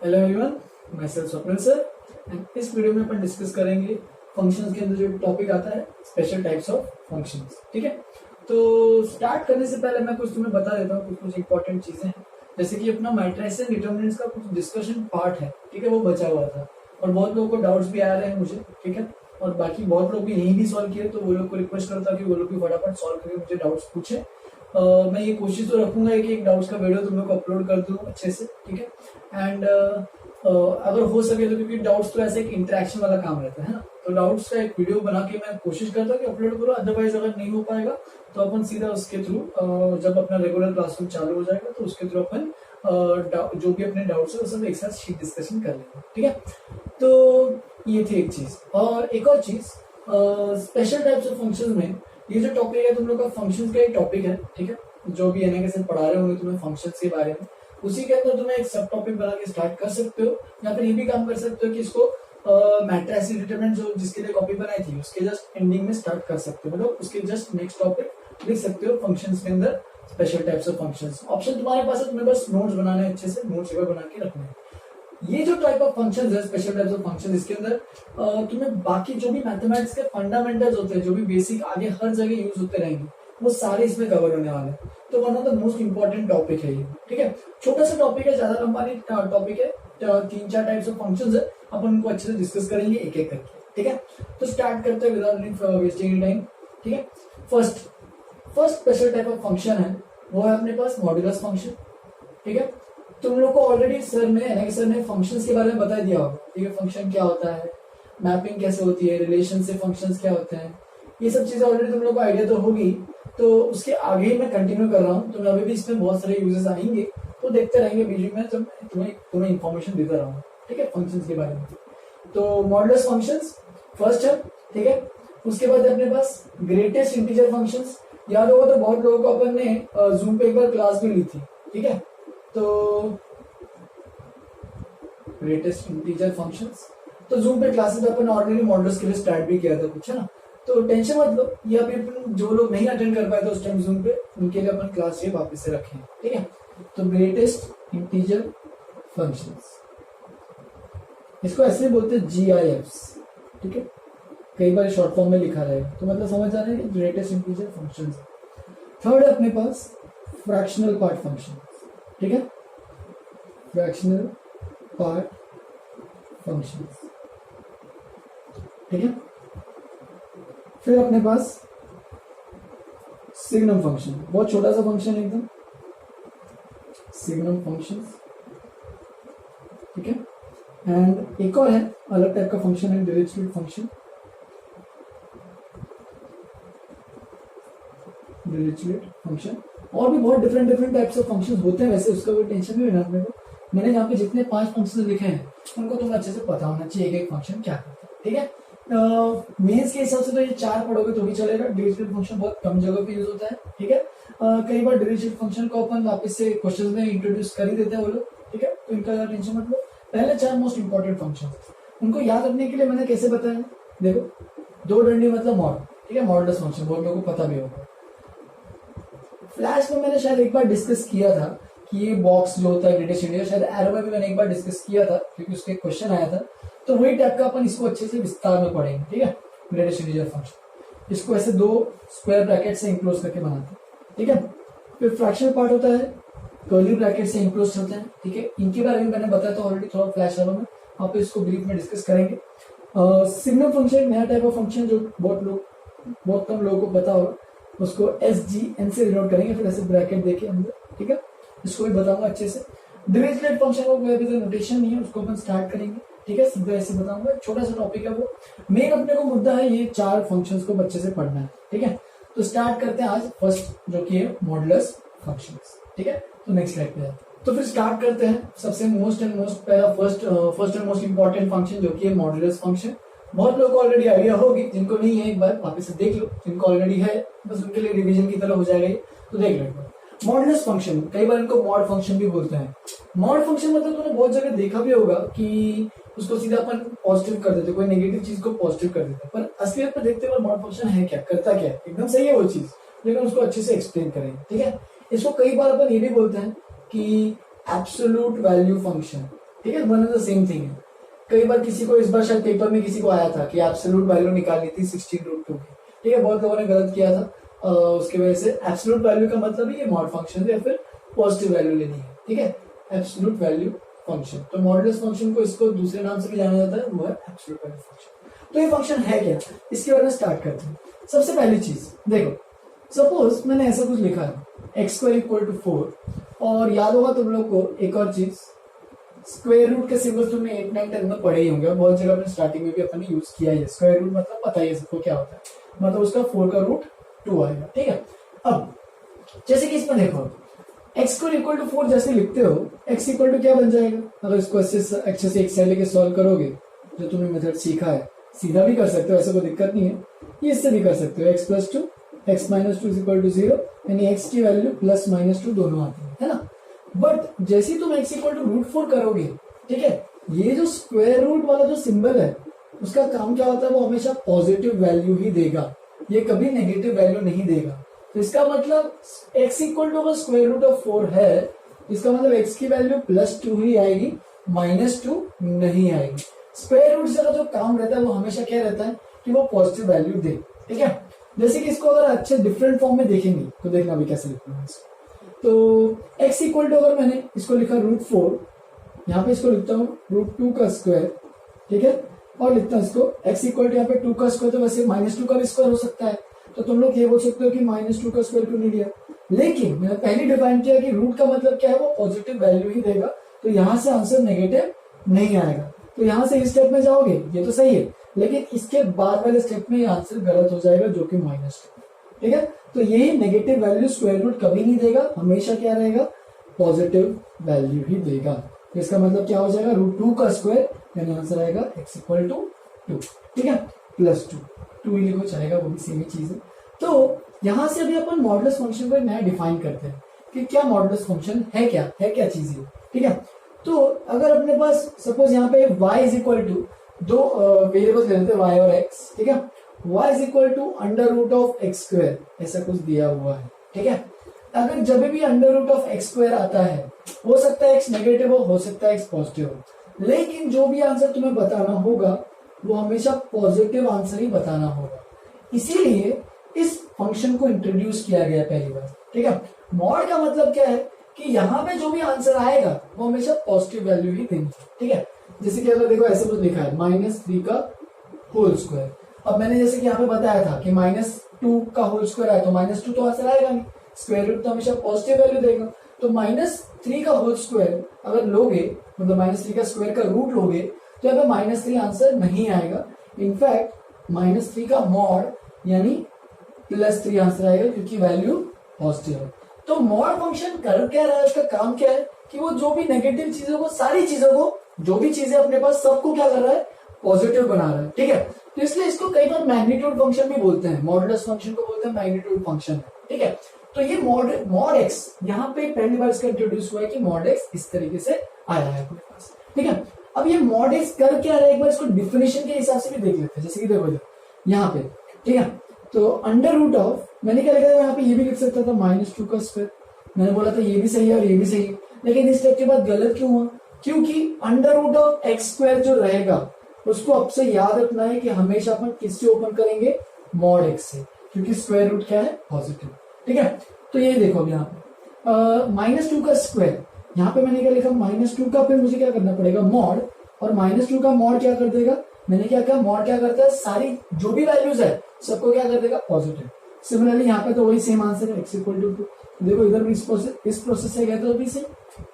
Hello everyone, मैं sir Swapnil sir and इस video में अपन डिस्कस करेंगे फंक्शंस के अंदर जो टॉपिक आता है स्पेशल टाइप्स ऑफ फंक्शंस। ठीक है, तो स्टार्ट करने से पहले मैं कुछ तुम्हें बता देता हूँ, कुछ इंपॉर्टेंट चीजें हैं। जैसे कि अपना मैट्रिसेस एंड डिटरमिनेंट्स का कुछ डिस्कशन पार्ट है, ठीक है, वो बचा हुआ था और बहुत लोगों को डाउट्स भी आ रहे हैं मुझे, ठीक है, और बाकी बहुत लोग भी यही भी सॉल्व किए, तो वो लोग को रिक्वेस्ट करता कि वो लोग भी फटाफट सॉल्व करके मुझे डाउट्स पूछे। मैं ये कोशिश तो रखूंगा कि एक डाउट्स का वीडियो तुम लोग को अपलोड कर दूं अच्छे से, ठीक है। एंड अगर हो सके तो, क्योंकि डाउट्स तो ऐसे एक इंटरेक्शन वाला काम रहता है ना, तो डाउट्स का एक वीडियो बना के मैं कोशिश करता हूँ कि अपलोड करूँ। अदरवाइज अगर नहीं हो पाएगा तो अपन सीधा उसके थ्रू जब अपना रेगुलर क्लासरूम चालू हो जाएगा तो उसके थ्रू अपन जो भी अपने डाउट्स है वो सब एक साथ शीट डिस्कशन कर लेंगे, ठीक है। तो ये थी एक चीज, और एक और चीज स्पेशल टाइप्स ऑफ फंक्शंस में ये जो टॉपिक है तुम लोग का फंक्शंस का एक टॉपिक है, ठीक है, जो भी एनए के से पढ़ा रहे होंगे तुम्हें फंक्शंस के बारे में, उसी के अंदर तुम्हें एक सब टॉपिक बना के स्टार्ट कर सकते हो, या फिर ये भी काम कर सकते हो कि इसको मैट्रिसेस डिटरमिनेंट जो जिसके लिए कॉपी बनाई थी उसके जस्ट एंडिंग में स्टार्ट कर सकते हो, मतलब उसके जस्ट नेक्स्ट टॉपिक लिख सकते हो फंक्शंस के अंदर special types of functions. Option तुम्हारे पास है, तुम्हें बस नोट्स बनाने अच्छे से, नोट्स बना के रखने हैं। ये जो टाइप ऑफ फंक्शंस है स्पेशल टाइप्स ऑफ फंक्शन, इसके अंदर तुम्हें बाकी जो भी मैथमेटिक्स के फंडामेंटल्स होते हैं, जो भी बेसिक आगे हर जगह यूज होते रहेंगे, वो सारे इसमें कवर होने वाले हैं। तो one of the most important topic है ये, ठीक है। छोटा सा टॉपिक है, ज्यादा लंबा नहीं टॉपिक है, 3-4 टाइप्स ऑफ फंक्शंस है, अपन उनको अच्छे से डिस्कस करेंगे एक एक करके, ठीक है। तो स्टार्ट करते हैं विदाउट वेस्टिंग एनी टाइम, ठीक है। First special type of function है वो है अपने पास मॉड्यूलस फंक्शन, ठीक है। तुम लोग को ऑलरेडी सर ने फंक्शंस के बारे में बता दिया होगा, ठीक है, फंक्शन क्या होता है, मैपिंग कैसे होती है, रिलेशन से फंक्शंस क्या होते हैं, ये सब चीजें ऑलरेडी तुम लोग को आइडिया तो होगी। तो उसके आगे ही मैं कंटिन्यू कर रहा हूँ, तो अभी भी इसमें बहुत सारे यूजेस आएंगे, तो देखते रहेंगे बीच में, जब तुम्हें इन्फॉर्मेशन देता रहूंगा, ठीक है, फंक्शंस के बारे में। तो मॉड्यूलस फंक्शंस फर्स्ट है, ठीक है। उसके बाद अपने पास ग्रेटेस्ट इंटीजर फंक्शंस, याद होगा तो बहुत लोगों को अपन ने जूम पे एक बार क्लास भी ली थी, ठीक है। तो ग्रेटेस्ट इंटीजर फंक्शंस, तो जूम पे क्लासेस अपन ऑर्डिनरी मॉडल्स के लिए स्टार्ट भी किया था कुछ, है ना। तो टेंशन मत लो, ये अभी अपन जो लोग नहीं अटेंड कर पाए थे उस टाइम जूम पे, उनके लिए अपन क्लास ये वापस से रखे हैं, ठीक है। तो ग्रेटेस्ट इंटीजर फंक्शंस, इसको ऐसे बोलते हैं GIFs, ठीक है, कई बार शॉर्ट फॉर्म में लिखा रहेगा, तो मतलब समझ आ रहा है कि ग्रेटेस्ट इंटीजर फंक्शंस। थर्ड है अपने पास फ्रैक्शनल पार्ट फंक्शन, ठीक है, फ्रैक्शनल पार्ट फंक्शंस, ठीक है। फिर अपने पास सिग्नम फंक्शन, बहुत छोटा सा फंक्शन है एकदम, सिग्नम फंक्शंस, ठीक है। एंड एक और है अलग टाइप का फंक्शन है डिरिचलेट फंक्शन, डिरिचलेट फंक्शन, और भी बहुत डिफरेंट टाइप्स ऑफ फंक्शंस होते हैं वैसे, उसका कोई टेंशन नहीं लेना अपने को। मैंने यहाँ पे जितने 5 फंक्शन लिखे हैं उनको तुम्हें अच्छे से पता होना चाहिए एक फंक्शन क्या करता है, ठीक है। मेंस के हिसाब से तो ये 4 पढ़ोगे तो भी चलेगा, डिरिचलेट फंक्शन बहुत कम जगह पे यूज होता है, ठीक है। कई बार डिरिचलेट फंक्शन को अपन वापस से क्वेश्चन में इंट्रोड्यूस कर ही देते हैं वो लोग, ठीक है, तो इनका टेंशन मत लो। पहले 4 मोस्ट इंपॉर्टेंट फंक्शन, उनको याद रखने के लिए मैंने कैसे बताया, देखो, 2 डंडी मतलब मॉड, ठीक है, मॉडुलस फंक्शन बहुत लोगों को पता भी होगा। फ्लैश में मैंने शायद एक बार डिस्कस किया था कि ये बॉक्स जो होता है ग्रेटेस्ट इंटीजर, शायद एरो में भी मैंने एक बार डिस्कस किया था क्योंकि उसके क्वेश्चन आया था, तो वही टाइप का अपन इसको अच्छे से विस्तार में पढ़ेंगे, ठीक है। ग्रेटेस्ट इंटीजर फंक्शन, इसको ऐसे 2 स्क्वायर ब्रैकेट से इंक्लोज करके बनाते हैं, ठीक है। फिर फ्रैक्शनल पार्ट होता है, कर्ली ब्रैकेट से इंक्लोज होते हैं, ठीक है, इनके बारे में मैंने बताया था ऑलरेडी थोड़ा फ्लैश वालों में, आप इसको ब्रीफ में डिस्कस करेंगे। सिग्नम फंक्शन नया टाइप ऑफ फंक्शन जो बहुत कम लोगों को पता होगा, उसको SGN से डिनोट करेंगे, फिर ऐसे ब्रैकेट देके अंदर, ठीक है, इसको भी बताऊंगा अच्छे से। डिरिचलेट फंक्शन को कोई अभी तक नोटेशन नहीं है, उसको अपन स्टार्ट करेंगे, ठीक है, सीधा ऐसे बताऊंगा, छोटा सा टॉपिक है वो। मेन अपने को मुद्दा है ये 4 फंक्शंस को अच्छे से पढ़ना है, ठीक है। तो स्टार्ट करते हैं आज फर्स्ट जो कि है मॉडुलस फंक्शंस, ठीक है। तो नेक्स्ट स्लाइड पे तो फिर स्टार्ट करते हैं सबसे first and most important function जो कि है मॉडुलस फंक्शन। बहुत लोगों को ऑलरेडी आइडिया होगी, जिनको नहीं है एक बार वापस से देख लो, जिनको ऑलरेडी है बस उनके लिए रिवीजन की तरह हो जाएगा ये, तो देख लो। मॉडुलस फंक्शन, कई बार इनको मॉड फंक्शन भी बोलते हैं। मॉड फंक्शन मतलब तुमने बहुत जगह देखा भी होगा कि उसको सीधा अपन पॉजिटिव कर देते, कोई नेगेटिव चीज को पॉजिटिव कर देते, पर असलियत में देखते हुए मॉड फंक्शन है क्या, करता क्या है, एकदम सही है वो चीज, लेकिन उसको अच्छे से एक्सप्लेन करेंगे, ठीक है। इसको कई बार अपन ये भी बोलते हैं कि एब्सोल्यूट वैल्यू फंक्शन, ठीक है, one and the same thing है। कई बार किसी को, इस बार शायद पेपर में किसी को आया था कि एब्सोल्यूट वैल्यू निकालनी थी 16√2 की, ठीक है, बहुत लोगों ने गलत किया था। उसकी वजह से एब्सोल्यूट वैल्यू का मतलब ही मॉड फंक्शन या फिर पॉजिटिव वैल्यू लेनी है, ठीक है, एब्सोल्यूट वैल्यू फंक्शन। तो मॉडुलस फंक्शन को, इसको दूसरे नाम से भी जाना जाता है, वो है एब्सोल्यूट वैल्यू फंक्शन। तो ये फंक्शन है क्या, इसके बारे में स्टार्ट करते हैं। सबसे पहली चीज देखो, सपोज मैंने ऐसा कुछ लिखा है x² = 4, और याद होगा तुम लोग को एक और चीज, स्क्वायर रूट के सिंबल तुमने 8, 9, 10 में पढ़े ही होंगे, बहुत जगह अपने स्टार्टिंग में भी अपन ने यूज किया है। स्क्वायर रूट मतलब पता ही है सबको क्या होता है, मतलब उसका 4 का रूट 2 आएगा, ठीक है। अब जैसे कि इसमें देखो, x² = 4 जैसे लिखते हो, x = क्या बन जाएगा, अगर इसको अच्छे से एक साइड लेके सॉल्व करोगे, जो तुमने मेथड सीखा है, सीधा भी कर सकते हो, ऐसा कोई दिक्कत नहीं है, ये इससे भी कर सकते हो, x + 2 x - 2 = 0, यानी x की वैल्यू +-2 दोनों आती है ना। बट जैसे ही तुम x = √4 करोगे, ठीक है, ये जो स्क्वायर रूट वाला जो सिंबल है, उसका काम क्या होता है, वो हमेशा पॉजिटिव वैल्यू ही देगा, ये कभी नेगेटिव वैल्यू नहीं देगा। तो इसका मतलब x = √4 है, इसका मतलब x की वैल्यू +2 ही आएगी, -2 नहीं आएगी। स्क्वायर रूट से जो काम रहता है वो हमेशा क्या रहता है कि वो पॉजिटिव वैल्यू दे, ठीक है। जैसे कि इसको अगर अच्छे डिफरेंट फॉर्म में देखेंगे तो देखना भी कैसे लिखना है इसको। तो x = अगर मैंने इसको लिखा √4, यहाँ पे इसको लिखता हूँ √2 का स्क्वायर, ठीक है, और लिखता हूँ इसको x = यहाँ पे 2 का स्क्वायर, तो वैसे -2 का भी स्क्वायर हो सकता है, तो तुम लोग ये बोल सकते हो कि -2 का स्क्वायर क्यों नहीं लिया। लेकिन मैंने पहले डिफाइन किया कि रूट का मतलब क्या है, वो पॉजिटिव वैल्यू ही देगा, तो यहाँ से आंसर नेगेटिव नहीं आएगा। तो यहाँ से इस स्टेप में जाओगे ये तो सही है, लेकिन इसके बाद वाले स्टेप में ये आंसर गलत हो जाएगा, जो कि -2, ठीक है। तो यही नेगेटिव वैल्यू स्क्वायर रूट कभी नहीं देगा, हमेशा क्या रहेगा, पॉजिटिव वैल्यू ही देगा। तो इसका मतलब क्या हो जाएगा, √2 का स्क्वायर, यानी आंसर आएगा x = 2, ठीक है, +2 ही लिखो चलेगा, वो भी सेम ही चीज है। तो यहां से अभी अपन मॉडुलस फंक्शन को नया डिफाइन करते हैं कि क्या मॉडुलस फंक्शन है, क्या चीज है, ठीक है। तो अगर अपने पास सपोज यहाँ पे y = दो वेरिएबल्स ले लेते हैं, y और x, ठीक है, y = √x², ऐसा कुछ दिया हुआ है, ठीक है। अगर जब भी √x² आता है, हो सकता है x नेगेटिव हो सकता है x पॉजिटिव हो, लेकिन जो भी आंसर तुम्हें बताना होगा वो हमेशा पॉजिटिव आंसर ही बताना होगा। इसीलिए इस फंक्शन को इंट्रोड्यूस किया गया पहली बार, ठीक है। मॉड का मतलब क्या है कि यहाँ पे जो भी आंसर आएगा वो हमेशा पॉजिटिव वैल्यू ही देंगे, ठीक है। जैसे कि अगर देखो ऐसे कुछ लिखा है -3 का होल स्क्वायर, अब मैंने जैसे कि यहाँ पे बताया था कि -2 का होल स्क्वायर आया तो -2 तो आंसर आएगा नहीं, स्क्वायर रूट तो हमेशा पॉजिटिव वैल्यू देगा। तो -3 का होल स्क्वायर अगर लोगे, मतलब -3 का स्क्वायर का रूट लोगे, तो यहाँ पे -3 आंसर नहीं आएगा। इनफैक्ट -3 का मॉड यानी +3 आंसर आएगा, क्योंकि वैल्यू पॉजिटिव है। तो मॉड फंक्शन कर क्या रहा है, उसका काम क्या है कि वो जो भी नेगेटिव चीजों को, सारी चीजों को, जो भी चीजें अपने पास, सबको क्या कर रहा है, पॉजिटिव बना रहा है, ठीक है। तो इसलिए इसको कई बार मैग्नीट्यूड फंक्शन भी बोलते हैं, मॉडुलस फंक्शन को बोलते हैं मैग्नीट्यूड फंक्शन, ठीक है। तो ये मॉड एक्स यहाँ पे पहली बार इसका इंट्रोड्यूस हुआ है कि मॉड एक्स इस तरीके से आया है अपने पास, ठीक है। अब ये मॉड एक्स कर क्या रहा है, एक बार इसको डिफिनेशन के हिसाब से भी देख लेते हैं। जैसे कि देखो यहाँ पे, ठीक है, तो √, मैंने क्या लिखा था यहाँ पे, ये भी लिख सकता था -2 का स्क्वायर, मैंने बोला था ये भी सही है और ये भी सही है, लेकिन इस स्टेप के बाद गलत क्यों हुआ, क्योंकि √x² जो रहेगा उसको अब से याद रखना है कि हमेशा अपन किससे ओपन करेंगे, मॉड x से, क्योंकि स्क्वायर रूट क्या है, पॉजिटिव, ठीक है। तो ये देखो यहाँ पे -2 का स्क्वायर, यहाँ पे मैंने क्या लिखा, -2 का, फिर मुझे क्या करना पड़ेगा, मॉड, और -2 का मॉड क्या कर देगा, मैंने क्या कहा, मॉड क्या करता है, सारी जो भी वैल्यूज है सबको क्या कर देगा, पॉजिटिव। सिमिलरली यहाँ पे तो वही सेम आंसर है, x = 2। देखो इधर भी इस प्रोसेस से गए तो भी सेम,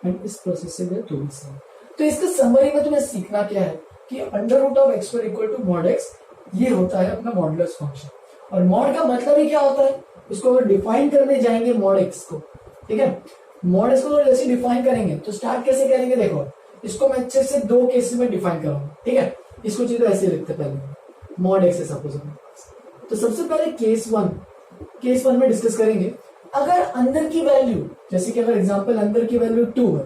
एंड इस प्रोसेस से गए तो भी सेम। तो इसका समरी में तुम्हें सीखना क्या है कि √x² = mod x, ये होता है अपना मॉडुलस फंक्शन। और मॉड का मतलब ही क्या होता है, उसको अगर डिफाइन करने जाएंगे मॉड x को, ठीक है, मॉड x को जैसे डिफाइन करेंगे तो स्टार्ट कैसे करेंगे, देखो इसको मैं अच्छे से 2 केसेस में डिफाइन करूंगा, ठीक है। इसको चीजें ऐसे लिखते पहले, मॉड x है सपोज अपने पास, तो सबसे पहले केस वन में डिस्कस करेंगे। अगर अंदर की वैल्यू, जैसे कि अगर एग्जांपल अंदर की वैल्यू 2 है,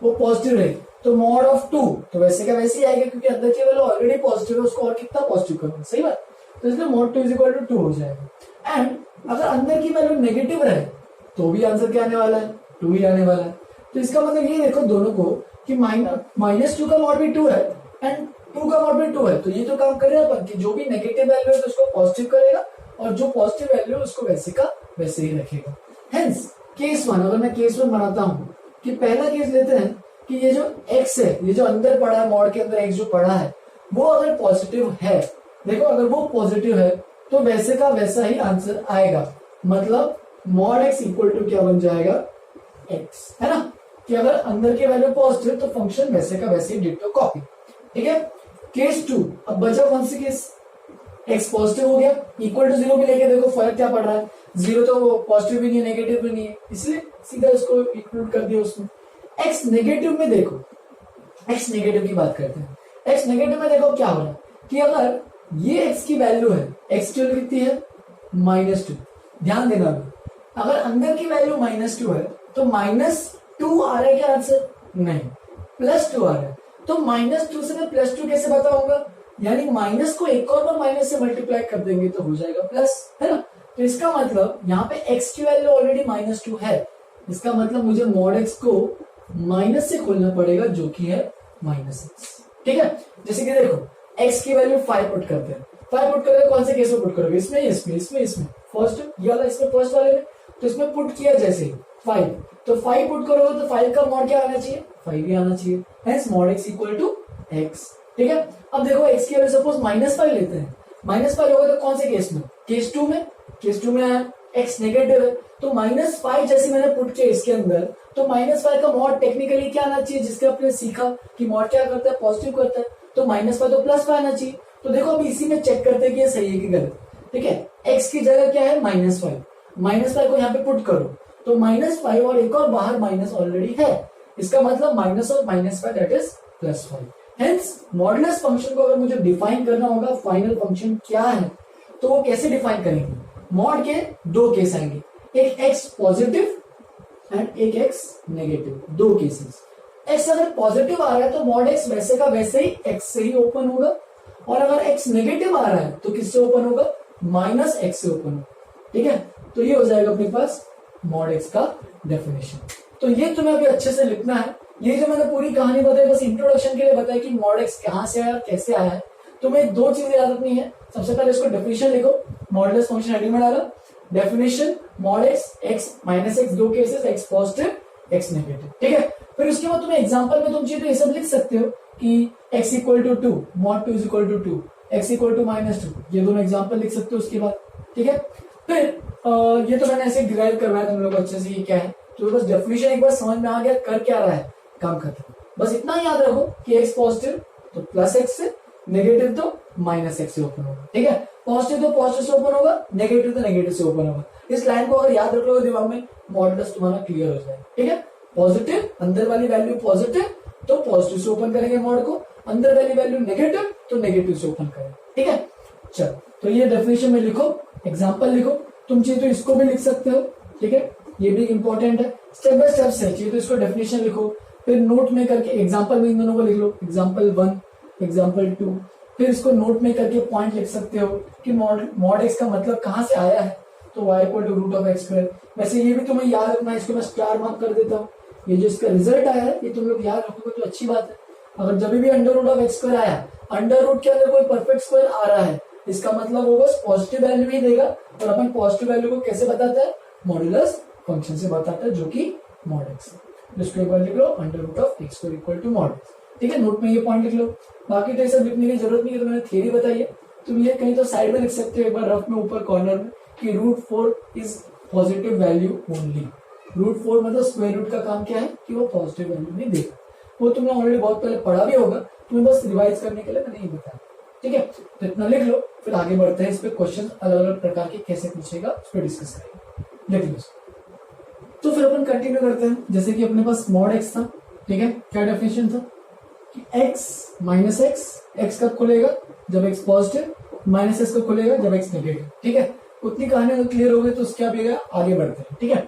वो पॉजिटिव है, तो मॉड ऑफ 2 तो वैसे का वैसे ही आएगा, क्योंकि अंदर की वैल्यू ऑलरेडी पॉजिटिव है, उसको और कितना पॉजिटिव करोगे, सही बात। तो इसलिए मॉड 2 = 2 हो जाएगा। एंड अगर अंदर की वैल्यू नेगेटिव रहे तो भी आंसर क्या आने वाला है, 2 ही आने वाला है। तो इसका मतलब ये देखो, दोनों को कि -2 का मॉड भी 2 है एंड 2 का मॉड भी 2 है, तो ये तो काम कर रहे हैं अपन कि जो भी नेगेटिव वैल्यू है तो उसको पॉजिटिव करेगा और जो पॉजिटिव वैल्यू है उसको वैसे का वैसे ही रखेगा। हेंस केस 1, अगर मैं केस 1 बनाता हूं कि पहला केस लेते हैं कि ये जो x है, ये जो अंदर पड़ा है मॉड के अंदर x जो पड़ा है वो अगर पॉजिटिव है, देखो अगर वो पॉजिटिव है तो वैसे का वैसा ही आंसर आएगा, मतलब मॉड x इक्वल टू क्या बन जाएगा x, है ना, कि अगर अंदर के वैल्यू पॉजिटिव तो फंक्शन वैसे का वैसे ही डिट्टो कॉपी। ठीक है, केस 2, अब बचा कौन सी केस, x पॉजिटिव हो गया, इक्वल टू 0 भी लेके देखो फर्क क्या पड़ रहा है, 0 तो पॉजिटिव भी नहीं है नेगेटिव भी नहीं है, इसलिए सीधा इसको इंक्लूड कर दिया उसमें। x नेगेटिव में देखो, x नेगेटिव की बात करते हैं, x नेगेटिव में देखो क्या हो रहा है कि अगर ये x की वैल्यू है, x की वैल्यू कितनी है -2, ध्यान देना भी, अगर अंदर की वैल्यू -2 है तो -2 आ रहा है क्या आंसर, नहीं, +2 आ रहा है, तो -2 से मैं +2 कैसे बताऊंगा, यानी माइनस को एक और बार माइनस से मल्टीप्लाई कर देंगे तो हो जाएगा प्लस, है ना, तो इसका मतलब यहाँ पे x की वैल्यू ऑलरेडी -2 है, इसका मतलब मुझे मॉड x को माइनस से खोलना पड़ेगा जो कि है -x। ठीक है, जैसे कि देखो x की वैल्यू 5 पुट करते हैं, 5 पुट करते हैं कौन से केस में पुट करोगे, इसमें फर्स्ट ये वाला, इसमें फर्स्ट वाले में, तो इसमें पुट किया जैसे 5, तो 5 पुट करोगे तो 5 का मॉड क्या आना चाहिए, 5 ही आना चाहिए, hence mod x equal to x। ठीक है, अब देखो x की वैल्यू सपोज -5 लेते हैं, -5 होगा तो कौन से केस में, केस 2 में आया, x नेगेटिव है तो -5 जैसे मैंने पुट किया इसके अंदर, तो -5 का मॉड टेक्निकली क्या आना चाहिए, जिसके आपने सीखा कि मॉड क्या करता है, पॉजिटिव करता है, तो -5 तो +5 आना चाहिए, तो देखो अब इसी में चेक करते हैं कि ये सही है कि गलत। ठीक है, x की जगह क्या है -5 को यहाँ पे पुट करो तो -5 और एक और बाहर माइनस ऑलरेडी है, इसका मतलब माइनस और -5 that is +5। Hence modulus function को अगर मुझे डिफाइन करना होगा फाइनल फंक्शन क्या है तो वो कैसे डिफाइन करेंगे, मॉड के 2 केस आएंगे, एक x पॉजिटिव एंड एक x नेगेटिव, 2 केसेस। x अगर पॉजिटिव आ रहा है तो मॉड x वैसे का वैसे ही x से ही ओपन होगा, और अगर x नेगेटिव आ रहा है तो किससे ओपन होगा, -x से ओपन होगा। ठीक है, तो ये हो जाएगा अपने पास मॉड x का डेफिनेशन। तो ये तुम्हें अभी अच्छे से लिखना है, ये जो मैंने पूरी कहानी बताई बस इंट्रोडक्शन के लिए बताया कि मॉड x कहां से आया और कैसे आया है। तुम्हें 2 चीजें याद रखनी है, सबसे पहले इसको डेफिनेशन लिखो, मॉडुलस फंक्शन हेडिंग में डाला, definition mod x -x 2 cases, x positive x negative. ठीक है, फिर उसके बाद तुम्हें एग्जांपल में तुम चीजें ये सब लिख सकते हो कि x equal to 2, mod 2 is equal to 2, x equal to -2, ये दोनों एग्जांपल लिख सकते हो उसके बाद। ठीक है, फिर ये तो मैंने ऐसे डिराइव करवाया तुम लोग अच्छे से, ये क्या है, तो बस डेफिनेशन एक बार समझ में आ गया कर क्या रहा है, काम खत्म। बस इतना याद रखो कि x पॉजिटिव तो +x से, नेगेटिव तो -x से ओपन होगा। ठीक है, पॉजिटिव तो पॉजिटिव से ओपन होगा, नेगेटिव तो नेगेटिव से ओपन होगा। इस लाइन को अगर याद रख लो दिमाग में, मॉडुलस तुम्हारा क्लियर हो जाएगा। ठीक है, पॉजिटिव अंदर वाली वैल्यू पॉजिटिव तो पॉजिटिव से ओपन करेंगे मॉड को, अंदर वाली वैल्यू नेगेटिव तो नेगेटिव से ओपन करेंगे। ठीक है, चलो तो ये डेफिनेशन में लिखो, एग्जांपल लिखो, तुम चाहिए तो इसको भी लिख सकते हो। ठीक है, ये भी इंपॉर्टेंट है, स्टेप बाय स्टेप से चाहिए तो इसको डेफिनेशन लिखो, फिर नोट में करके एग्जांपल में इन दोनों को लिख लो, एग्जांपल 1, एग्जांपल 2, फिर इसको नोट में करके पॉइंट लिख सकते हो कि मॉड x का मतलब कहां से आया है, तो y इक्वल टू √(x²). वैसे ये भी तुम्हें याद रखना है, इसको मैं स्टार मार्क कर देता हूँ, ये जो इसका रिजल्ट आया है ये तुम लोग याद रखोगे तो अच्छी बात है। अगर जब भी √(x²) आया, अंडर रूट के अंदर कोई परफेक्ट स्क्वायर आ रहा है, इसका मतलब वो बस पॉजिटिव वैल्यू ही देगा, और अपन पॉजिटिव वैल्यू को कैसे बताता है, मॉडुलस फंक्शन से बताता है जो कि मॉड x है। इसको एक बार लिख लो, √(x² equal to mod x। ठीक है, नोट में ये पॉइंट लिख लो, बाकी तो ये सब लिखने की जरूरत नहीं है, तो मैंने थियरी बताई है, तुम ये कहीं तो साइड में लिख सकते हो एक बार रफ में ऊपर कॉर्नर में कि √4 इज पॉजिटिव वैल्यू ओनली। √4 मतलब स्क्वायर रूट का काम क्या है कि वो पॉजिटिव वैल्यू नहीं देगा, वो तुमने ऑलरेडी बहुत पहले पढ़ा भी होगा, तुम्हें बस रिवाइज करने के लिए मैंने ये बताया। ठीक है, तो इतना लिख लो, फिर आगे बढ़ते हैं, इस पे क्वेश्चन अलग अलग प्रकार के कैसे पूछेगा उस पर डिस्कस करेंगे। लिख लो, तो फिर अपन कंटिन्यू करते हैं। जैसे कि अपने पास मॉड x था, ठीक है, क्या डेफिनेशन था कि x x कब खुलेगा, जब x पॉजिटिव, -x कब खुलेगा, जब x नेगेटिव। ठीक है, उतनी कहानी अगर क्लियर हो गई तो उसके आगे बढ़ते हैं। ठीक है,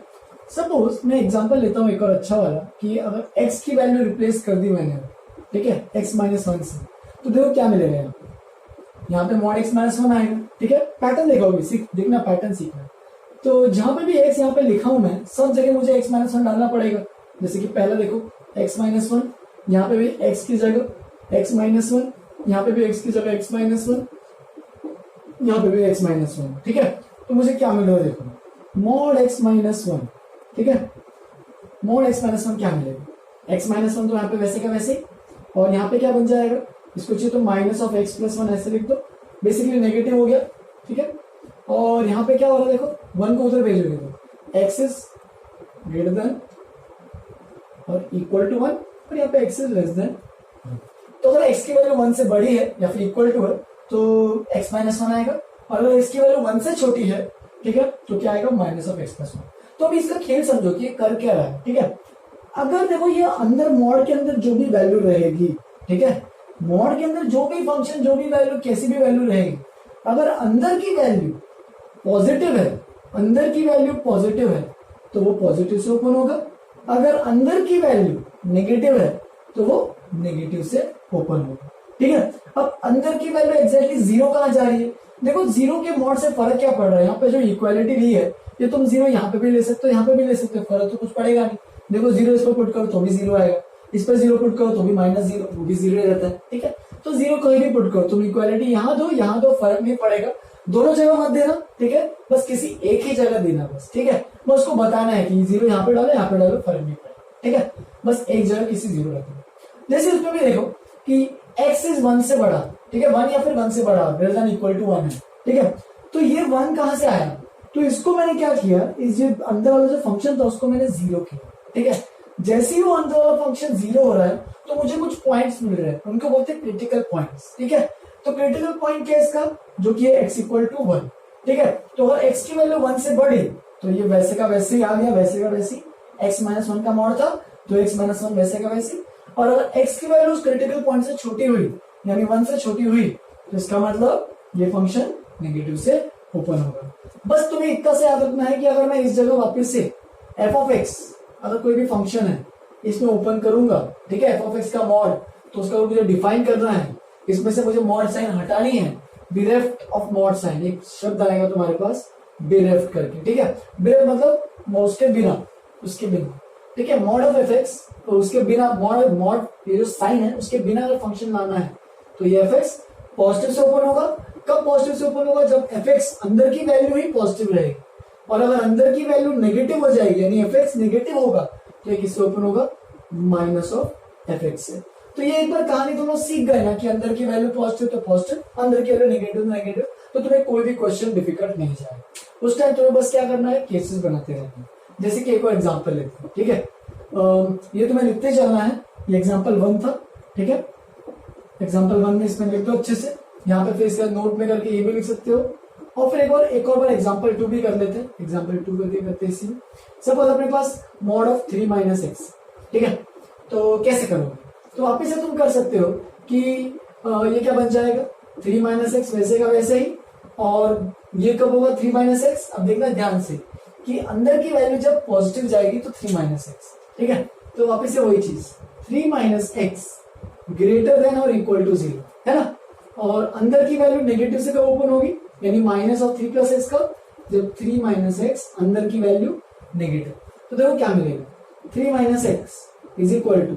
सपोज मैं एग्जांपल लेता हूँ एक और अच्छा वाला कि अगर x की वैल्यू रिप्लेस कर दी मैंने, ठीक है, x -1 से, तो देखो क्या मिलेगा, यहाँ पे मॉड x -1 आएगा। ठीक है, पैटर्न देखोगे, देखना पैटर्न सीखना। तो जहां पे भी x यहाँ पे लिखा हूं मैं, सब जगह मुझे x -1 डालना पड़ेगा। जैसे कि पहला देखो x -1 यहाँ पे भी x की जगह x माइनस वन, यहाँ पे भी x की जगह x माइनस वन, यहाँ पे भी x माइनस वन। ठीक है, तो मुझे क्या मिलेगा देखो, मॉड x माइनस वन। ठीक है, मॉड x माइनस वन क्या मिलेगा, x माइनस वन तो यहाँ पे वैसे का वैसे, और यहाँ पे क्या बन जाएगा, इसको चाहिए तो minus of x plus one ऐसे लिख दो, बेसिकली नेगेटिव हो गया। ठीक है, और यहाँ पे क्या हो रहा है देखो, वन को उधर भेजोगे तो x इज ग्रेटर देन और इक्वल टू वन, और यहाँ पे x इज लेस देन। तो अगर x की वैल्यू वन से बड़ी है या फिर इक्वल टू है तो x माइनस वन आएगा, और अगर x की वैल्यू वन से छोटी है, ठीक है, तो क्या आएगा, minus of x plus one. तो अभी इसका खेल समझो कि ये कर क्या रहा है। ठीक है, अगर देखो ये अंदर मॉड के अंदर जो भी वैल्यू रहेगी, ठीक है, मॉड के अंदर जो भी फंक्शन, जो भी वैल्यू, कैसी भी वैल्यू रहेगी, अगर अंदर की वैल्यू पॉजिटिव है, अंदर की वैल्यू पॉजिटिव है तो वो पॉजिटिव से ओपन होगा, अगर अंदर की वैल्यू नेगेटिव है तो वो नेगेटिव से ओपन होगा। ठीक है, अब अंदर की वैल्यू एग्जैक्टली जीरो कहां जा रही है, देखो जीरो के मॉड से फर्क क्या पड़ रहा है, यहाँ पे जो इक्वालिटी ली है ये तुम जीरो यहाँ पे भी ले सकते हो, यहाँ पे भी ले सकते हो, फर्क तो कुछ पड़ेगा नहीं। देखो जीरो इस पर पुट करो तो भी जीरो आएगा, इस पर जीरो पुट करो तो भी माइनस जीरो, वो भी जीरो रहता है। ठीक है, तो जीरो कहीं भी पुट करो, तुम इक्वालिटी यहाँ दो, फर्क नहीं पड़ेगा, दोनों जगह मत देना। ठीक है, बस किसी एक ही जगह देना बस। ठीक है, बस उसको बताना है कि जीरो यहाँ पे डालो, यहाँ पे डालो, फर्क नहीं पड़ेगा। ठीक है, बस एक जगह किसी जीरो रखना। जैसे उसमें भी देखो कि x इज वन से बड़ा, ठीक है, वन या फिर वन से बड़ा, greater than equal to one है। ठीक है, तो ये वन कहां से आया, तो इसको मैंने क्या किया, इस जो अंदर वाला जो फंक्शन था उसको मैंने जीरो किया। ठीक है, जैसे ही वो अंदर वाला फंक्शन जीरो हो रहा है तो मुझे कुछ पॉइंट्स मिल रहे हैं, उनको बोलते हैं क्रिटिकल पॉइंट्स। ठीक है, तो क्रिटिकल पॉइंट क्या है इसका, जो कि है x इक्वल टू वन। ठीक है, तो अगर x की वैल्यू वन से बढ़ी तो ये वैसे का वैसे ही आ गया, वैसे का वैसे, x माइनस वन का मॉड था तो x माइनस वन वैसे का वैसे, और अगर x की वैल्यू उस क्रिटिकल पॉइंट से छोटी हुई, यानी वन से छोटी हुई, तो इसका मतलब ये फंक्शन नेगेटिव से ओपन होगा। बस तुम्हें इतना से याद रखना है कि अगर मैं इस जगह वापस से f ऑफ x, अगर कोई भी फंक्शन है इसमें ओपन करूंगा, ठीक है, f ऑफ x का मॉड, तो उसका मुझे डिफाइन करना है, इसमें से मुझे मॉड साइन हटानी है, बिरेफ्ट ऑफ मॉड साइन, एक शब्द आएगा तुम्हारे पास बिरेफ्ट करके। ठीक है, बिरेफ्ट मतलब उसके बिना, उसके बिना। ठीक है, मॉड ऑफ एफ एक्स, तो उसके बिना मॉड ये जो साइन है उसके बिना अगर फंक्शन लाना है तो ये एफ एक्स पॉजिटिव से ओपन होगा। कब पॉजिटिव से ओपन होगा, जब एफ एक्स अंदर की वैल्यू ही पॉजिटिव रहेगी, और अगर अंदर की वैल्यू नेगेटिव हो जाएगी, यानी एफ एक्स नेगेटिव होगा, तो ये किससे ओपन होगा, माइनस ऑफ एफ एक्स से। तो ये एक बार कहानी तुम लोग सीख गए ना कि अंदर की वैल्यू पॉजिटिव तो पॉजिटिव, अंदर की वैल्यू नेगेटिव तो नेगेटिव, तो तुम्हें कोई भी क्वेश्चन डिफिकल्ट नहीं जाएगा। उस टाइम तुम्हें बस क्या करना है, केसेस बनाते रहना है। जैसे कि एक और एग्जांपल लेते हैं। ठीक है, ये तुम्हें लिखते चलना है, ये एग्जांपल वन था। ठीक है, एग्जांपल वन में इसमें लिख दो अच्छे से, यहाँ पे फिर इसका नोट में करके ये भी लिख सकते हो, और फिर एक और बार एग्जांपल टू भी कर लेते हैं। एग्जांपल टू करके करते हैं इसी में। सपोज अपने पास मॉड ऑफ 3 माइनस एक्स, ठीक है, तो कैसे करोगे, तो वापिस से तुम कर सकते हो कि ये क्या बन जाएगा, 3 माइनस एक्स वैसे का वैसे ही, और ये कब होगा 3 माइनस एक्स, अब देखना ध्यान से कि अंदर की वैल्यू जब पॉजिटिव जाएगी तो 3 माइनस एक्स। ठीक है, तो वापिस से वही चीज 3 माइनस एक्स ग्रेटर देन और इक्वल टू 0 है ना, और अंदर की वैल्यू नेगेटिव से कब ओपन होगी, यानी माइनस ऑफ 3 प्लस एक्स का, जब 3 माइनस एक्स अंदर की वैल्यू नेगेटिव। तो देखो क्या मिलेगा, 3 minus x is equal to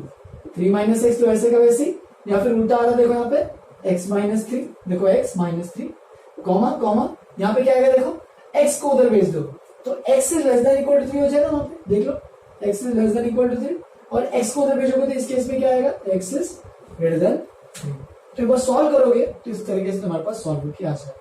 3 minus x तो ऐसे का वैसे, या फिर उल्टा आ रहा देखो यहाँ पे x माइनस 3, देखो x माइनस 3 कॉमा कॉमा, यहाँ पे क्या आएगा देखो, x को उधर भेज दो तो x is less than equal to 3 हो जाएगा, वहां पे देख लो x is less than equal to 3, और x को उधर भेजोगे तो इस केस में क्या आएगा, x इज ग्रेटर देन 3। तो बस सॉल्व करोगे तो इस तरीके से तुम्हारे पास सॉल्व किया जाएगा।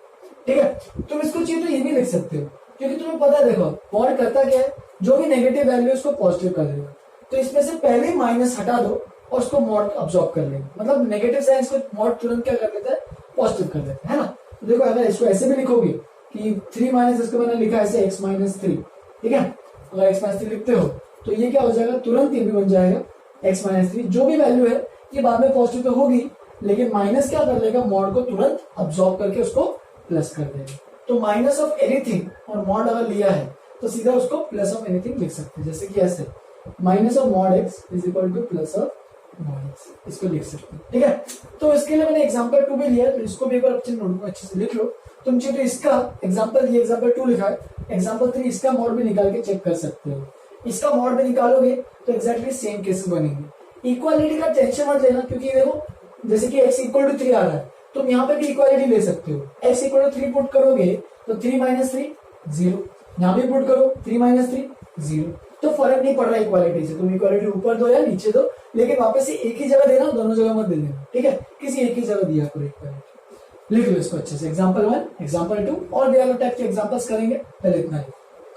ठीक है, तुम इसको चाहिए तो ये भी लिख सकते हो, क्योंकि तुम्हें पता है देखो मॉड करता क्या है, जो भी नेगेटिव वैल्यू उसको पॉजिटिव कर देगा, तो इसमें से पहले ही माइनस हटा दो और उसको मॉड अब्सॉर्ब कर लेगा, मतलब नेगेटिव साइन को मॉड तुरंत क्या कर देता है, पॉजिटिव कर देता है ना। तो देखो अगर इसको ऐसे भी लिखोगे कि 3 माइनस, इसको मैंने लिखा ऐसे x माइनस 3, ठीक है, अगर x माइनस 3 लिखते हो तो ये क्या हो जाएगा, तुरंत ये भी बन जाएगा x माइनस 3, जो भी वैल्यू है ये बाद में पॉजिटिव तो होगी, लेकिन माइनस क्या कर लेगा, मॉड को तुरंत अब्सॉर्ब करके उसको प्लस कर देगा। तो माइनस ऑफ एनीथिंग और मॉड अगर लिया है तो सीधा उसको प्लस ऑफ एनीथिंग लिख सकते हैं, जैसे कि ऐसे minus of mod x is equal two plus of mod x, इसको लिख सकते हैं। ठीक है, तो इसके लिए मैंने एग्जांपल 2 भी लिया, तो इसको भी एक बार अपने नोटबुक अच्छे से लिख लो। तुम चाहिए तो इसका एग्जांपल, ये एग्जांपल 2 लिखा है, एग्जांपल 3 इसका मॉड भी निकाल के चेक कर सकते हो। इसका मॉड भी निकालोगे तो एग्जैक्टली सेम केसेस बनेंगे। इक्वालिटी का टेंशन मत लेना, क्योंकि देखो जैसे कि x इक्वल टू 3 आ रहा है, तुम यहाँ पे भी इक्वालिटी ले सकते हो। x इक्वल टू 3 पुट करोगे तो 3 माइनस 3 0, यहाँ भी पुट करो 3 माइनस 3 0, तो फर्क नहीं पड़ रहा इक्वालिटी से, तुम इक्वालिटी ऊपर दो या नीचे दो, लेकिन वापस से एक ही जगह देना, दोनों जगह मत दे देना, ठीक है, किसी एक ही जगह दिया करो इक्वालिटी। लिख लो इसको अच्छे से, एग्जाम्पल 1 एग्जाम्पल 2 और भी अलग टाइप के एग्जाम्पल्स करेंगे, पहले इतना ही।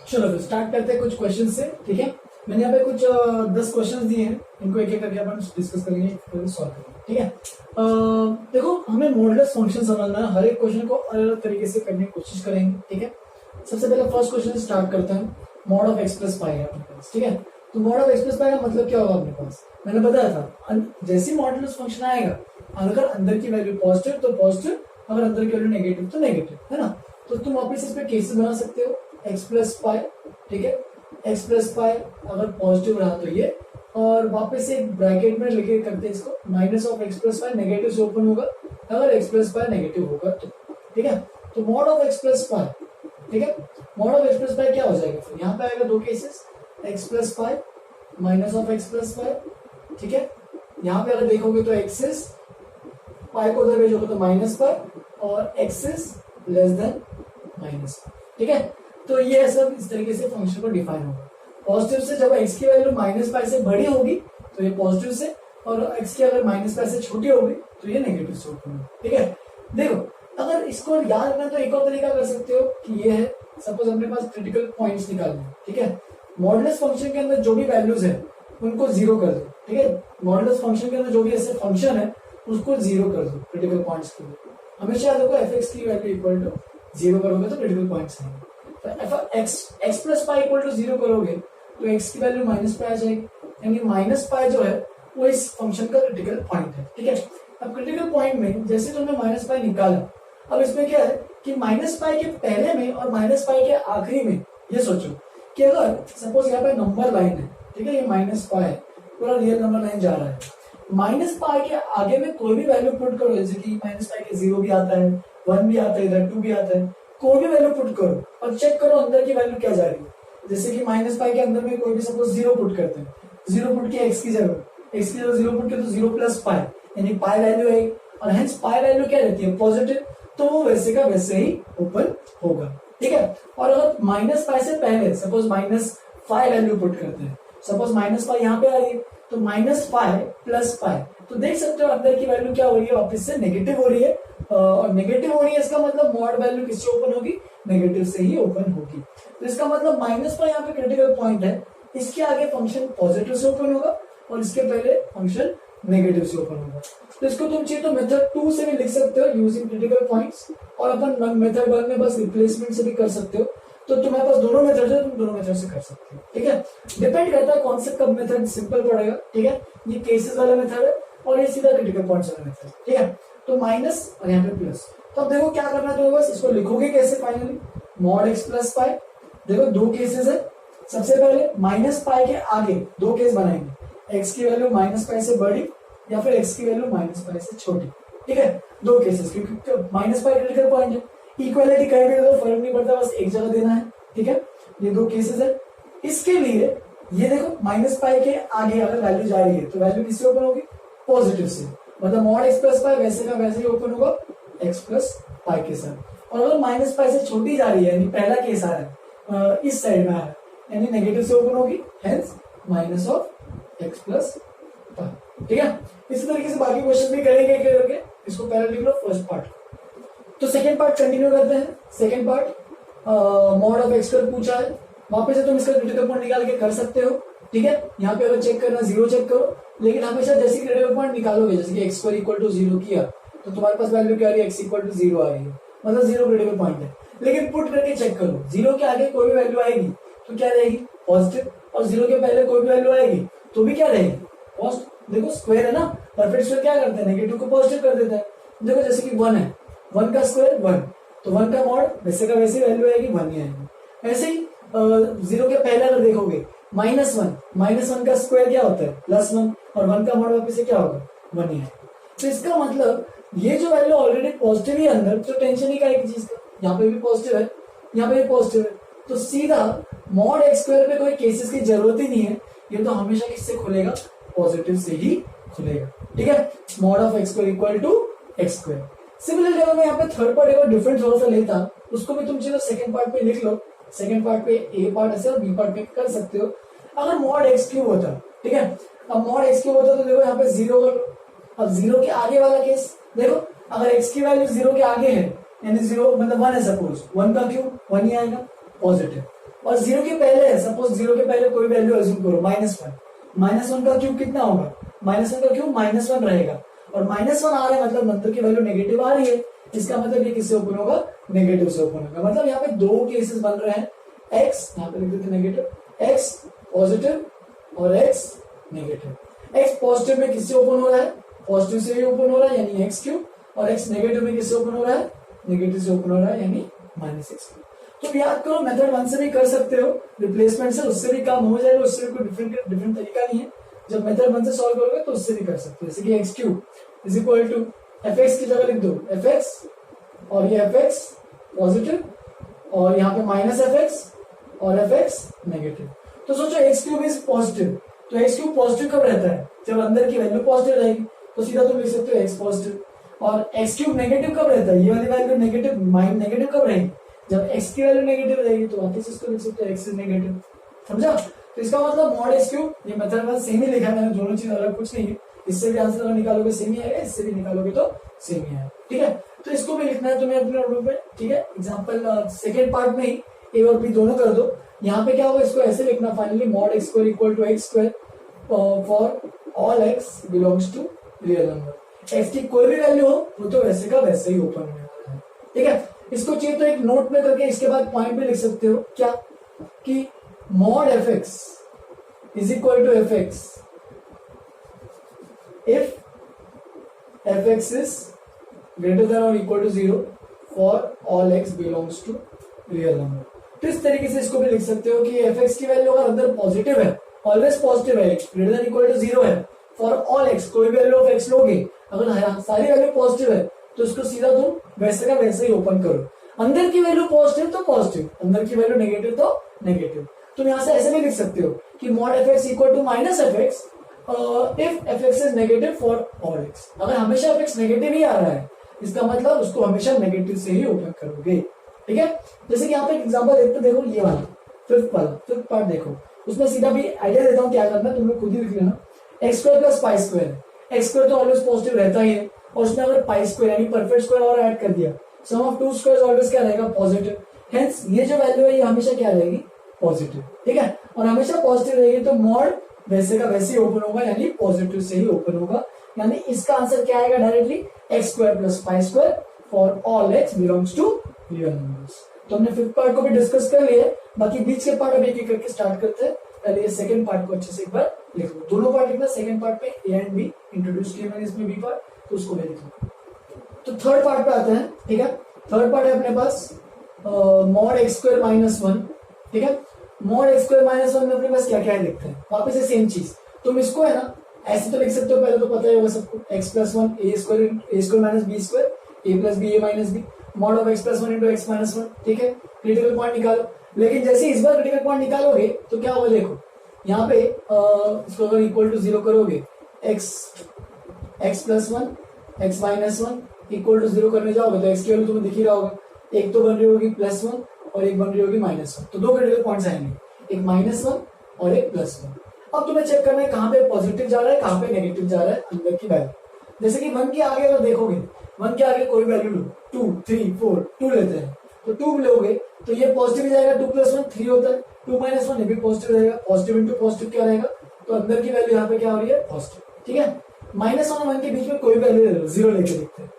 चलो फिर स्टार्ट करते हैं कुछ क्वेश्चन से, ठीक है। मैंने यहाँ पे कुछ 10 क्वेश्चन दिए हैं, इनको एक एक करके अपन डिस्कस करेंगे, सॉल्व करेंगे, ठीक है। देखो हमें मॉडुलस फंक्शन समझना है, हर एक क्वेश्चन को अलग अलग तरीके से करने की कोशिश करेंगे, ठीक है। सबसे पहले फर्स्ट क्वेश्चन स्टार्ट करते हैं। मॉड ऑफ एक्स प्लस पाई है अपने पास, ठीक है। तो मॉड ऑफ एक्स प्लस पाई का मतलब क्या होगा अपने पास, मैंने बताया था जैसे मॉडुलस फंक्शन आएगा, अगर अंदर की वैल्यू पॉजिटिव तो पॉजिटिव, अगर अंदर की वैल्यू नेगेटिव तो नेगेटिव, है ना। तो तुम वापस इस पे केसेस बना सकते हो, एक्स प्लस पाई, ठीक है, एक्स प्लस पाई अगर पॉजिटिव रहा तो ये, और वापस से ब्रैकेट में लिखे करते हैं इसको, minus of x plus pi negative से ओपन होगा, अगर एक्स प्लस पाई नेगेटिव होगा तो, ठीक है। तो मॉड ऑफ एक्स प्लस पाई, ठीक है, मॉड ऑफ एक्स प्लस पाई क्या हो जाएगा फिर, यहाँ पे आएगा दो cases, x plus pi minus of x plus पाई, ठीक है। यहाँ पे अगर देखोगे तो एक्सिस पाई को उधर भेजोगे तो माइनस पाई, और axis less than minus pi, ठीक है। तो ये सब इस तरीके से फंक्शन को डिफाइन होगा। पॉजिटिव से जब एक्स की वैल्यू माइनस पाई से बड़ी होगी तो ये पॉजिटिव से, और एक्स की अगर माइनस पाई से छोटी होगी तो ये नेगेटिव से ओपन होगी, ठीक है। देखो अगर इसको याद रखना तो एक और तरीका कर सकते हो कि ये है, सपोज अपने पास क्रिटिकल पॉइंट्स निकालने, ठीक है। मॉडुलस फंक्शन के अंदर जो भी वैल्यूज है उनको जीरो कर दो, ठीक है। मॉडुलस फंक्शन के अंदर जो भी ऐसे फंक्शन है उसको जीरो कर दो क्रिटिकल पॉइंट्स के लिए। हमेशा देखो एफ एक्स की वैल्यू इक्वल टू जीरो करोगे तो क्रिटिकल पॉइंट्स नहीं, तो f x plus pi equal to zero करोगे तो एक्स की वैल्यू माइनस पाई आ जाएगी, यानी माइनस पाई जो है वो इस फंक्शन का क्रिटिकल पॉइंट है, ठीक है। अब क्रिटिकल पॉइंट में जैसे तुमने माइनस पाई निकाला, अब इसमें क्या है कि माइनस पाई के पहले में और माइनस पाई के आखिरी में ये सोचो कि अगर सपोज यहाँ पे नंबर लाइन है, ठीक है, ये माइनस पाई है, पूरा रियल नंबर लाइन जा रहा है, माइनस पाई के आगे में कोई भी वैल्यू पुट करो, जैसे कि माइनस पाई के 0 भी आता है, 1 भी आता है, इधर 2 भी आता है, कोई भी वैल्यू पुट करो और चेक करो अंदर की वैल्यू क्या जा रही है। जैसे कि माइनस पाई के अंदर में कोई भी सपोज 0 पुट करते हैं, 0 पुट किया एक्स की जगह, एक्स की जगह 0 पुट किया तो 0 प्लस पाई, यानी पाई वैल्यू है, और हेंस पाई वैल्यू क्या रहती है पॉजिटिव, तो वो वैसे का वैसे ही ओपन होगा, ठीक है। और अगर माइनस पाई से पहले सपोज माइनस 5 वैल्यू पुट करते हैं, सपोज माइनस पाई यहाँ पे आ रही है तो माइनस 5 प्लस पाई, तो देख सकते हो अंदर की वैल्यू क्या हो रही है, वापस से नेगेटिव हो रही है, और नेगेटिव हो रही है इसका मतलब मॉड वैल्यू किससे ओपन होगी, नेगेटिव से ही ओपन होगी। तो इसका मतलब माइनस पाई यहाँ पे क्रिटिकल पॉइंट है, इसके आगे फंक्शन पॉजिटिव से ओपन होगा और इसके पहले फंक्शन नेगेटिव से ओपन होगा। तो इसको तुम चाहिए तो मेथड 2 से भी लिख सकते हो यूजिंग क्रिटिकल पॉइंट्स, और अपन मेथड 1 में बस रिप्लेसमेंट से भी कर सकते हो। तो तुम्हारे पास दोनों मेथड है, तुम दोनों मेथड से कर सकते हो, ठीक है। डिपेंड करता है कौन से कब मेथड सिंपल पड़ेगा, ठीक है। ये केसेस वाला मेथड है और ये सीधा क्रिटिकल पॉइंट्स वाला मेथड, ठीक है। तो माइनस और यहाँ पे प्लस, तो अब देखो क्या करना है, बस इसको लिखोगे कैसे फाइनली, मॉड एक्स प्लस पाई। देखो दो केसेस है, सबसे पहले माइनस पाई के आगे दो केस बनाएंगे, एक्स की वैल्यू माइनस पाई से बड़ी या फिर एक्स की वैल्यू माइनस पाई से छोटी, ठीक है, दो केसेस, क्योंकि माइनस पाई क्रिटिकल पॉइंट है, इक्वालिटी कहीं भी तो फर्क नहीं पड़ता, बस एक जगह देना है, ठीक है। ये दो केसेस है, इसके लिए ये देखो माइनस पाई के आगे अगर वैल्यू जा रही है तो वैल्यू किससे ओपन होगी, पॉजिटिव से, मतलब मॉड एक्स प्लस पाई वैसे का वैसे ही ओपन होगा एक्स प्लस पाई के साथ। और अगर माइनस पाई से छोटी जा रही है, यानी पहला केस आ रहा है इस साइड में आ रहा है, यानी नेगेटिव से ओपन होगी, hence minus of x plus पाई, ठीक है। इसी तरीके से बाकी क्वेश्चन भी करेंगे करके, इसको पहले लिख लो फर्स्ट पार्ट। तो सेकंड पार्ट कंटिन्यू करते हैं। Second part mod of x square पूछा है, वापस से तुम इसका क्रिटिकल पॉइंट निकाल के कर सकते हो, ठीक है। यहाँ पे अगर चेक करना 0 चेक करो, लेकिन हमेशा जैसे क्रिटिकल पॉइंट निकालोगे, जैसे कि एक्स स्क्वायर इक्वल टू 0 किया तो तुम्हारे पास वैल्यू क्या आ रही है, एक्स इक्वल टू 0 आ रही है, मतलब 0 क्रिटिकल पॉइंट है। लेकिन पुट करके चेक करो, 0 के आगे कोई भी वैल्यू आएगी तो क्या रहेगी, पॉजिटिव, और 0 के पहले कोई भी वैल्यू आएगी तो भी क्या रहेगी, पॉजिटिव। देखो स्क्वायर है ना, परफेक्ट स्क्वायर क्या करते हैं, नेगेटिव को पॉजिटिव कर देता है। देखो जैसे कि 1 है, 1 का स्क्वायर 1, तो 1 का मॉड वैसे का वैसे वैल्यू आएगी 1 ही आएगी। ऐसे ही 0 के पहले अगर देखोगे -1 का स्क्वायर क्या होता है +1, और 1 का मॉड वापस से क्या होगा 1 ही आएगा। तो इसका मतलब ये जो वैल्यू ऑलरेडी पॉजिटिव ही अंदर, तो टेंशन ही का एक चीज का, यहाँ पे भी पॉजिटिव है, यहाँ पे भी पॉजिटिव है, तो सीधा मॉड एक्स स्क्वायर पे कोई केसेस की जरूरत ही नहीं है, ये तो हमेशा किससे खुलेगा, पॉजिटिव से ही खुलेगा। ठीक है, mod of x square equal to x square. Similarly अगर मैं यहाँ पे थर्ड पार्ट एक डिफरेंट थोड़ा सा लेता, उसको भी तुम चलो सेकंड पार्ट पे लिख लो। सेकंड पार्ट पे ए पार्ट ऐसे और बी पार्ट पे कर सकते हो। अगर मॉड एक्स क्यूब होता, ठीक है, अब मॉड एक्स क्यूब होता तो देखो यहाँ पे जीरो कर लो। अब जीरो के आगे वाला केस देखो, अगर एक्स की वैल्यू जीरो के आगे है यानी जीरो मतलब वन है, सपोज वन का क्यूब वन ही आएगा पॉजिटिव, और जीरो के पहले है, सपोज जीरो के पहले कोई वैल्यू अज्यूम करो माइनस वन का क्यूब कितना होगा, माइनस वन का क्यूब माइनस वन रहेगा, और माइनस वन आ रहा है मतलब नंतर की वैल्यू नेगेटिव आ रही है, इसका मतलब ये किससे ओपन होगा, नेगेटिव से ओपन होगा। मतलब यहाँ पे दो केसेस बन रहे हैं, एक्स यहाँ पे लिख देते नेगेटिव, एक्स पॉजिटिव और एक्स नेगेटिव। एक्स पॉजिटिव में किससे ओपन हो रहा है, पॉजिटिव से ही ओपन हो रहा है यानी एक्स क्यूब, और एक्स नेगेटिव में किससे ओपन हो रहा है, नेगेटिव से ओपन हो रहा है यानी माइनस एक्स क्यूब। तो याद करो मेथड वन से भी कर सकते हो, रिप्लेसमेंट से उससे भी काम हो जाएगा, उससे भी कोई डिफरेंट तरीका नहीं है। जब मेथड वन से सॉल्व करोगे तो उससे भी कर सकते हो, जैसे कि x cube is equal to F x की जगह लिख दो एफ एक्स, और ये एफ एक्स पॉजिटिव और यहाँ पे माइनस एफ एक्स और एफ एक्स नेगेटिव। तो सोचो एक्स क्यूब इज पॉजिटिव, तो एक्स क्यूब पॉजिटिव कब रहता है, जब अंदर की वैल्यू पॉजिटिव रहेगी, तो सीधा तुम लिख सकते हो एक्स पॉजिटिव। और एक्स क्यूब नेगेटिव कब रहता है, ये वाली वैल्यू नेगेटिव कब रहेगी, जब एक्स की वैल्यू नेगेटिव रहेगी, तो वापस इसको लिख सकते हो एक्स इज नेगेटिव। समझा? तो इसका मतलब मॉड एक्स क्यूब, ये मेथड में सेम ही लिखा है मैंने, दोनों चीज अलग कुछ नहीं है। इससे भी आंसर अगर निकालोगे सेम ही आएगा, इससे भी निकालोगे तो सेम ही आएगा। ठीक है, तो इसको भी लिखना है तुम्हें अपने नोटबुक में। ठीक है, एग्जांपल सेकंड पार्ट में ही ए और बी दोनों कर दो। यहाँ पे क्या होगा, इसको ऐसे लिखना finally mod x square equal to x square for all x belongs to real number. X की कोई भी वैल्यू हो वो तो वैसे का वैसे ही ओपन होने वाला है। ठीक है, इसको चाहिए तो एक नोट में करके इसके बाद पॉइंट भी लिख सकते हो, क्या कि mod F x is equal to F x if F x is greater than और equal to zero for all x belongs to real number. तो इस तरीके से इसको भी लिख सकते हो कि एफ एक्स की वैल्यू अगर अंदर पॉजिटिव है, ऑलवेज पॉजिटिव है, greater than equal to zero है फॉर ऑल एक्स, कोई भी वैल्यू ऑफ एक्स लोगे अगर सारी वैल्यू पॉजिटिव है तो इसको सीधा तुम वैसे का वैसे ही ओपन करो। अंदर की वैल्यू पॉजिटिव तो पॉजिटिव, अंदर की वैल्यू नेगेटिव तो नेगेटिव। तुम यहां से ऐसे भी लिख सकते हो कि mod F x equal to minus f x if F x is negative for all x. अगर हमेशा एफ एक्स नेगेटिव ही आ रहा है इसका मतलब उसको हमेशा नेगेटिव से ही ओपन करोगे। ठीक है, जैसे कि यहाँ पे एक एग्जांपल देखते देखो, ये वाला फिफ्थ पार्ट देखो, उसमें सीधा भी आइडिया देता हूँ क्या करना, तुम लोग खुद ही लिख लेना। X square plus pi square है, एक्स स्क्वायर तो ऑलवेज पॉजिटिव रहता ही है, और उसमें अगर पाई स्क्वायर यानी परफेक्ट स्क्वायर और ऐड कर दिया, सम ऑफ टू स्क्वायर्स ऑलवेज क्या रहेगा, पॉजिटिव। हेंस ये जो वैल्यू है ये हमेशा क्या रहेगी, पॉजिटिव। ठीक है, और हमेशा पॉजिटिव रहेगी तो मॉड वैसे का वैसे ही ओपन होगा यानी पॉजिटिव से ही ओपन होगा। यानी इसका आंसर क्या आएगा directly, x square plus pi square for all x belongs to real numbers. तो हमने फिफ्थ पार्ट को भी डिस्कस कर लिया, बाकी बीच के पार्ट अब एक एक करके स्टार्ट करते हैं। पहले ये सेकंड पार्ट को अच्छे से एक बार लिख लो, दोनों पार्ट लिखना। सेकंड पार्ट पे ए एंड बी इंट्रोड्यूस किया मैंने, इसमें बी पार्ट, तो उसको भी लिख लो। तो थर्ड पार्ट पे आते हैं। ठीक है, थर्ड पार्ट है अपने पास mod x square minus one. ठीक है, mod x square minus one में अपने पास क्या क्या है लिखते हैं, वापस से सेम चीज। तुम इसको है ना ऐसे तो लिख सकते हो, पहले तो पता ही होगा सबको, x plus one a square minus b square, a plus b a minus b, mod of x plus one into x minus one. ठीक है, क्रिटिकल पॉइंट निकालो। लेकिन जैसे इस बार क्रिटिकल पॉइंट निकालोगे तो क्या होगा, देखो यहाँ पे इसको अगर इक्वल टू जीरो करोगे, x plus one x minus one equal to zero करने जाओगे तो एक्स की वैल्यू तुम्हें दिख ही रहा होगा, एक तो बन रही होगी प्लस वन और एक बन रही होगी माइनस वन। तो दो क्रिटिकल पॉइंट्स आएंगे, एक माइनस वन और एक प्लस वन। अब तुम्हें चेक करना है कहाँ पे पॉजिटिव जा रहा है, कहाँ पे नेगेटिव जा रहा है अंदर की वैल्यू। जैसे कि वन के आगे अगर देखोगे, वन के आगे कोई वैल्यू लो, 2 3 4 2 लेते हैं, तो 2 लोगे तो ये पॉजिटिव जाएगा, 2 प्लस 1 3 होता है, 2 माइनस 1 ये भी पॉजिटिव रहेगा, पॉजिटिव इंटू पॉजिटिव क्या रहेगा, तो अंदर की वैल्यू यहाँ पे क्या हो रही है, पॉजिटिव। ठीक है, माइनस वन और वन के बीच में कोई वैल्यू ले लो, जीरो लेके देखते हैं,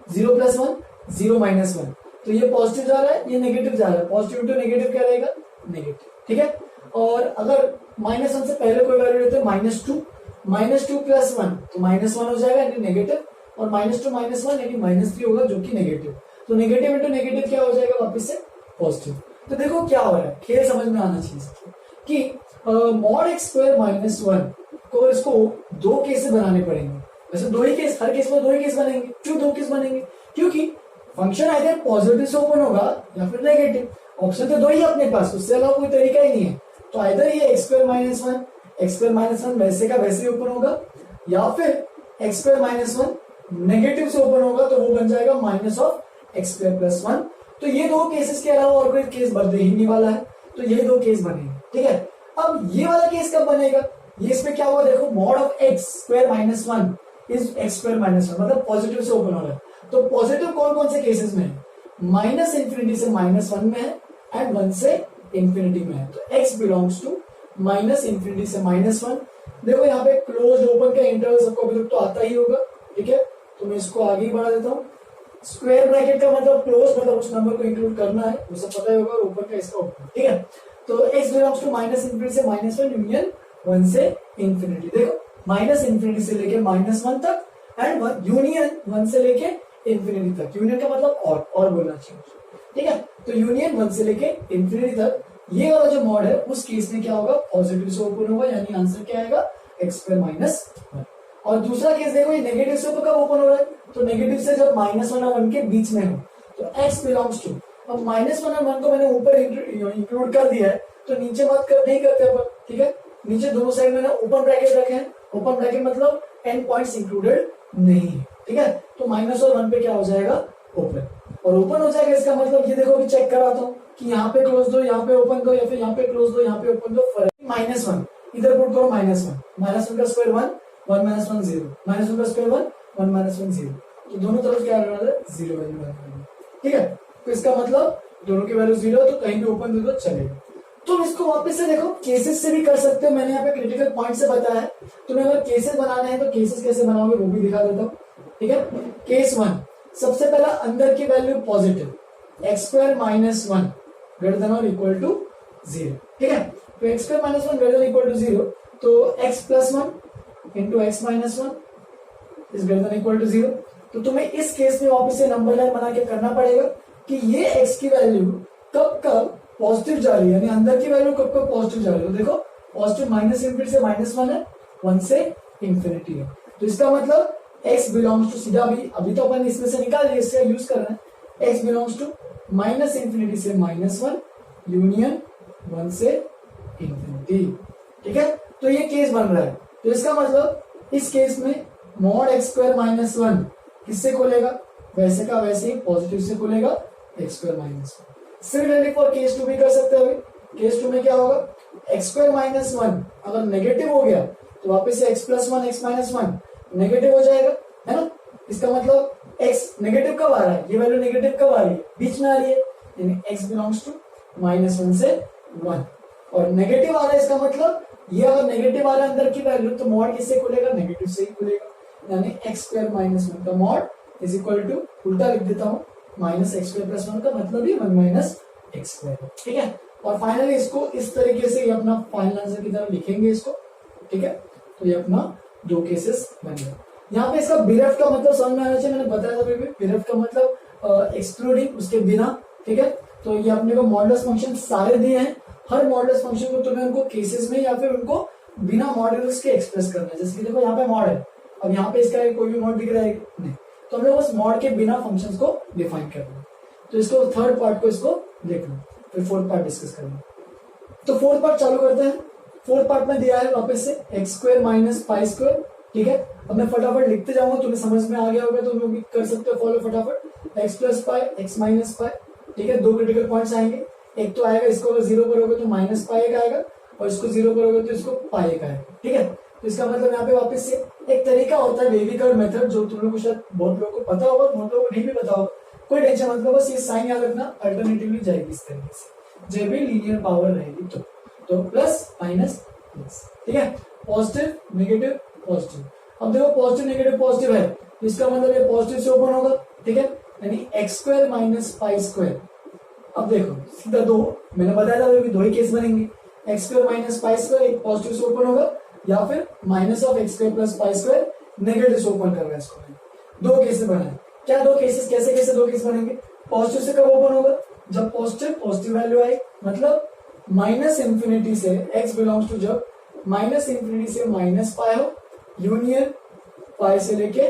zero plus one zero minus one, तो ये पॉजिटिव जा रहा है, ये नेगेटिव जा रहा है, पॉजिटिव इंटू नेगेटिव क्या रहेगा, नेगेटिव। ठीक है, और अगर माइनस वन से पहले कोई वैल्यू लेते हैं माइनस टू प्लस वन, तो माइनस वन हो जाएगा यानी नेगेटिव, और माइनस टू माइनस वन यानी माइनस थ्री होगा जो कि नेगेटिव। तो नेगेटिव इंटू नेगेटिव क्या हो जाएगा, वापस से पॉजिटिव। तो देखो क्या हो रहा है, खेल समझ में आना चाहिए कि mod x square minus one को इसको दो केस से बनाने पड़ेंगे। वैसे दो ही केस, हर केस में दो ही केस बनेंगे। क्यों दो केस बनेंगे, क्योंकि फंक्शन आइदर पॉजिटिव से ओपन होगा या फिर नेगेटिव। ऑप्शन तो दो ही अपने पास, उससे अलावा कोई तरीका ही नहीं है। तो आइदर ये x square minus one x square minus 1 वैसे का वैसे ही ओपन होगा, या फिर एक्स स्क्वायर माइनस 1 नेगेटिव से ओपन होगा तो वो बन जाएगा minus of x square plus 1। तो ये दो केसेस के अलावा और कोई केस बनने ही नहीं वाला है, तो ये दो केस बनेंगे। ठीक है, अब ये वाला केस कब बनेगा, ये इसमें क्या हुआ देखो, mod of x square minus 1 is x square minus 1, मतलब पॉजिटिव से ओपन हो रहा है। तो पॉजिटिव कौन कौन से केसेस में है, माइनस इंफिनिटी से माइनस 1 में है एंड 1 से इंफिनिटी में है। तो x belongs to minus infinity से माइनस 1। देखो यहाँ पे क्लोज ओपन का इंटरवल सबको अभी तक तो आता ही होगा। ठीक है, तो मैं इसको आगे ही बढ़ा देता हूँ। स्क्वायर ब्रैकेट का मतलब क्लोज, मतलब उस नंबर को इंक्लूड करना है, वो सब पता ही होगा। ओपन का इसका ओपन। ठीक है, तो x belongs to minus infinity से माइनस 1 यूनियन 1 से इंफिनिटी। देखो माइनस इंफिनिटी से लेके माइनस 1 तक एंड यूनियन 1 से लेके इंफिनिटी तक। यूनियन का मतलब और बोलना चाहिए। ठीक है, तो यूनियन 1 से लेके इंफिनिटी तक ये वाला जो मॉड है उस केस में क्या होगा, पॉजिटिव से ओपन होगा, यानी आंसर क्या आएगा, एक्स स्क्वायर माइनस 1। और दूसरा केस देखो, ये नेगेटिव से कब ओपन हो रहा है, तो नेगेटिव से जब माइनस 1 और 1 के बीच में हो, तो x बिलोंग्स टू, अब माइनस 1 और 1 को मैंने ऊपर इंक्लूड कर दिया है, तो नीचे बात कर नहीं करते अपन। ठीक है, नीचे दोनों साइड मैंने ओपन ब्रैकेट रखे हैं। ओपन ब्रैकेट मतलब n पॉइंट्स इंक्लूडेड नहीं है। ठीक है, तो माइनस और 1 पे क्या हो जाएगा, ओपन, और ओपन हो जाएगा। इसका मतलब ये देखो, अभी चेक कराता हूँ कि यहाँ पे क्लोज दो, यहाँ पे ओपन दो, या फिर यहाँ पे क्लोज दो, यहाँ पे ओपन दो, फर्क माइनस 1 इधर पुट करो, माइनस 1, माइनस 1 का स्क्वायर 1, 1 माइनस 1 0, माइनस 1 का स्क्वायर 1, 1 माइनस 1 0, तो दोनों तरफ क्या रहना है, 0 वैल्यू रहना। ठीक है, तो इसका मतलब दोनों की वैल्यू 0, तो कहीं भी ओपन दे दो चलेगा। तुम इसको वापस से देखो, केसेस से भी कर सकते हो। मैंने यहाँ पे क्रिटिकल पॉइंट से बताया है। तुम्हें अगर केसेस बनाने हैं तो केसेस कैसे बनाओगे वो भी दिखा देता हूँ। ठीक है, केस 1, सबसे पहला अंदर की value positive, x square minus 1 greater than और इक्वल टू 0। ठीक है, तो x square minus 1 greater than equal to 0, तो x plus 1 into x minus 1 is greater than equal to 0। तो तुम्हें इस केस में वापस से नंबर लाइन बना के करना पड़ेगा कि ये एक्स की वैल्यू कब कब पॉजिटिव जा रही है, यानी अंदर की वैल्यू कब कब पॉजिटिव जा रही है। तो देखो पॉजिटिव माइनस इंफिनिटी से माइनस 1 है, 1 से इंफिनिटी है, तो इसका मतलब x बिलोंग्स टू, सीधा भी अभी तो अपन इसमें से निकाल लिया, इससे यूज कर रहे हैं, x belongs to minus infinity से माइनस 1 यूनियन 1 से इंफिनिटी। ठीक है, तो ये केस बन रहा है। तो इसका मतलब इस केस में मॉड एक्स स्क्वायर माइनस 1 किससे खुलेगा, वैसे का वैसे ही पॉजिटिव से खुलेगा, x square minus 1। Similarly for case 2 भी कर सकते हो। केस 2 में क्या होगा, एक्स स्क्वायर माइनस 1 अगर नेगेटिव हो गया तो वापस से x plus 1 x minus 1 negative हो जाएगा, है ना। इसका मतलब x नेगेटिव कब आ रहा है, ये वैल्यू नेगेटिव कब आ रही है, बीच में आ रही है, यानी x बिलोंग्स टू माइनस 1 से 1, और नेगेटिव आ रहा है। इसका मतलब ये अगर नेगेटिव आ रहा है अंदर की वैल्यू, तो मॉड किससे खुलेगा, नेगेटिव से ही खुलेगा, यानी एक्स स्क्वायर माइनस 1 का मॉड इज इक्वल टू, उल्टा लिख देता हूँ, माइनस एक्स स्क्वायर प्लस 1 का मतलब ही 1 माइनस एक्स स्क्वायर। ठीक है, और फाइनली इसको इस तरीके से ये अपना फाइनल आंसर की तरह लिखेंगे इसको। ठीक है, तो ये अपना दो केसेस बन गए। यहाँ पे इसका बिरफ का मतलब समझ में आना चाहिए, मैंने बताया था बिरफ का मतलब एक्सक्लूडिंग, उसके बिना। ठीक है, तो ये अपने को मॉडुलस फंक्शन सारे दिए हैं, हर मॉडुलस फंक्शन को तुम्हें उनको केसेस में या फिर उनको बिना मॉडुलस के एक्सप्रेस करना है। जैसे कि देखो यहाँ पे मॉड है, अब यहाँ पे इसका कोई भी मॉड दिख रहा है नहीं, तो हम लोग बस मॉड के बिना फंक्शंस को डिफाइन करना है। तो इसको थर्ड पार्ट को इसको देखना, फिर फोर्थ पार्ट डिस्कस करना। तो फोर्थ पार्ट चालू करते हैं। फोर्थ पार्ट में दिया है वापस से x square minus pi square. ठीक है, अब मैं फटाफट लिखते जाऊंगा, तुम्हें समझ में आ गया होगा तो तुम भी कर सकते हो फॉलो फटाफट। एक्स प्लस पाई एक्स माइनस पाई। ठीक है, दो क्रिटिकल पॉइंट्स आएंगे, एक तो आएगा इसको अगर 0 करोगे तो माइनस पाई एक आएगा, और इसको 0 करोगे तो इसको पाई एक आएगा। ठीक है, तो इसका मतलब यहाँ पे वापस से एक तरीका होता है वेवी कर्व मेथड, जो तुम लोग को शायद बहुत लोगों को पता होगा, बहुत लोगों को नहीं भी पता होगा, कोई टेंशन मत लो, बस ये साइन याद रखना, अल्टरनेटिवली जाएगी इस तरीके से, जब भी लीनियर पावर रहेगी तो प्लस माइनस प्लस। ठीक है, पॉजिटिव नेगेटिव पॉजिटिव। अब देखो पॉजिटिव नेगेटिव पॉजिटिव है, तो इसका मतलब ये पॉजिटिव से ओपन होगा। ठीक है, यानी x square minus pi square. अब देखो सीधा दो, मैंने बताया था दो ही केस बनेंगे, x square minus pi square एक पॉजिटिव से ओपन होगा, या फिर minus of x square plus pi square negative से ओपन कर रहा है इसको। दो केसेस बना है। क्या दो केसेस, कैसे कैसे दो केस बनेंगे, पॉजिटिव से कब ओपन होगा, जब पॉजिटिव वैल्यू आई, मतलब माइनस इंफिनिटी से एक्स बिलोंग्स टू, जब माइनस इंफिनिटी से माइनस पाई हो, यूनियन पाई से लेके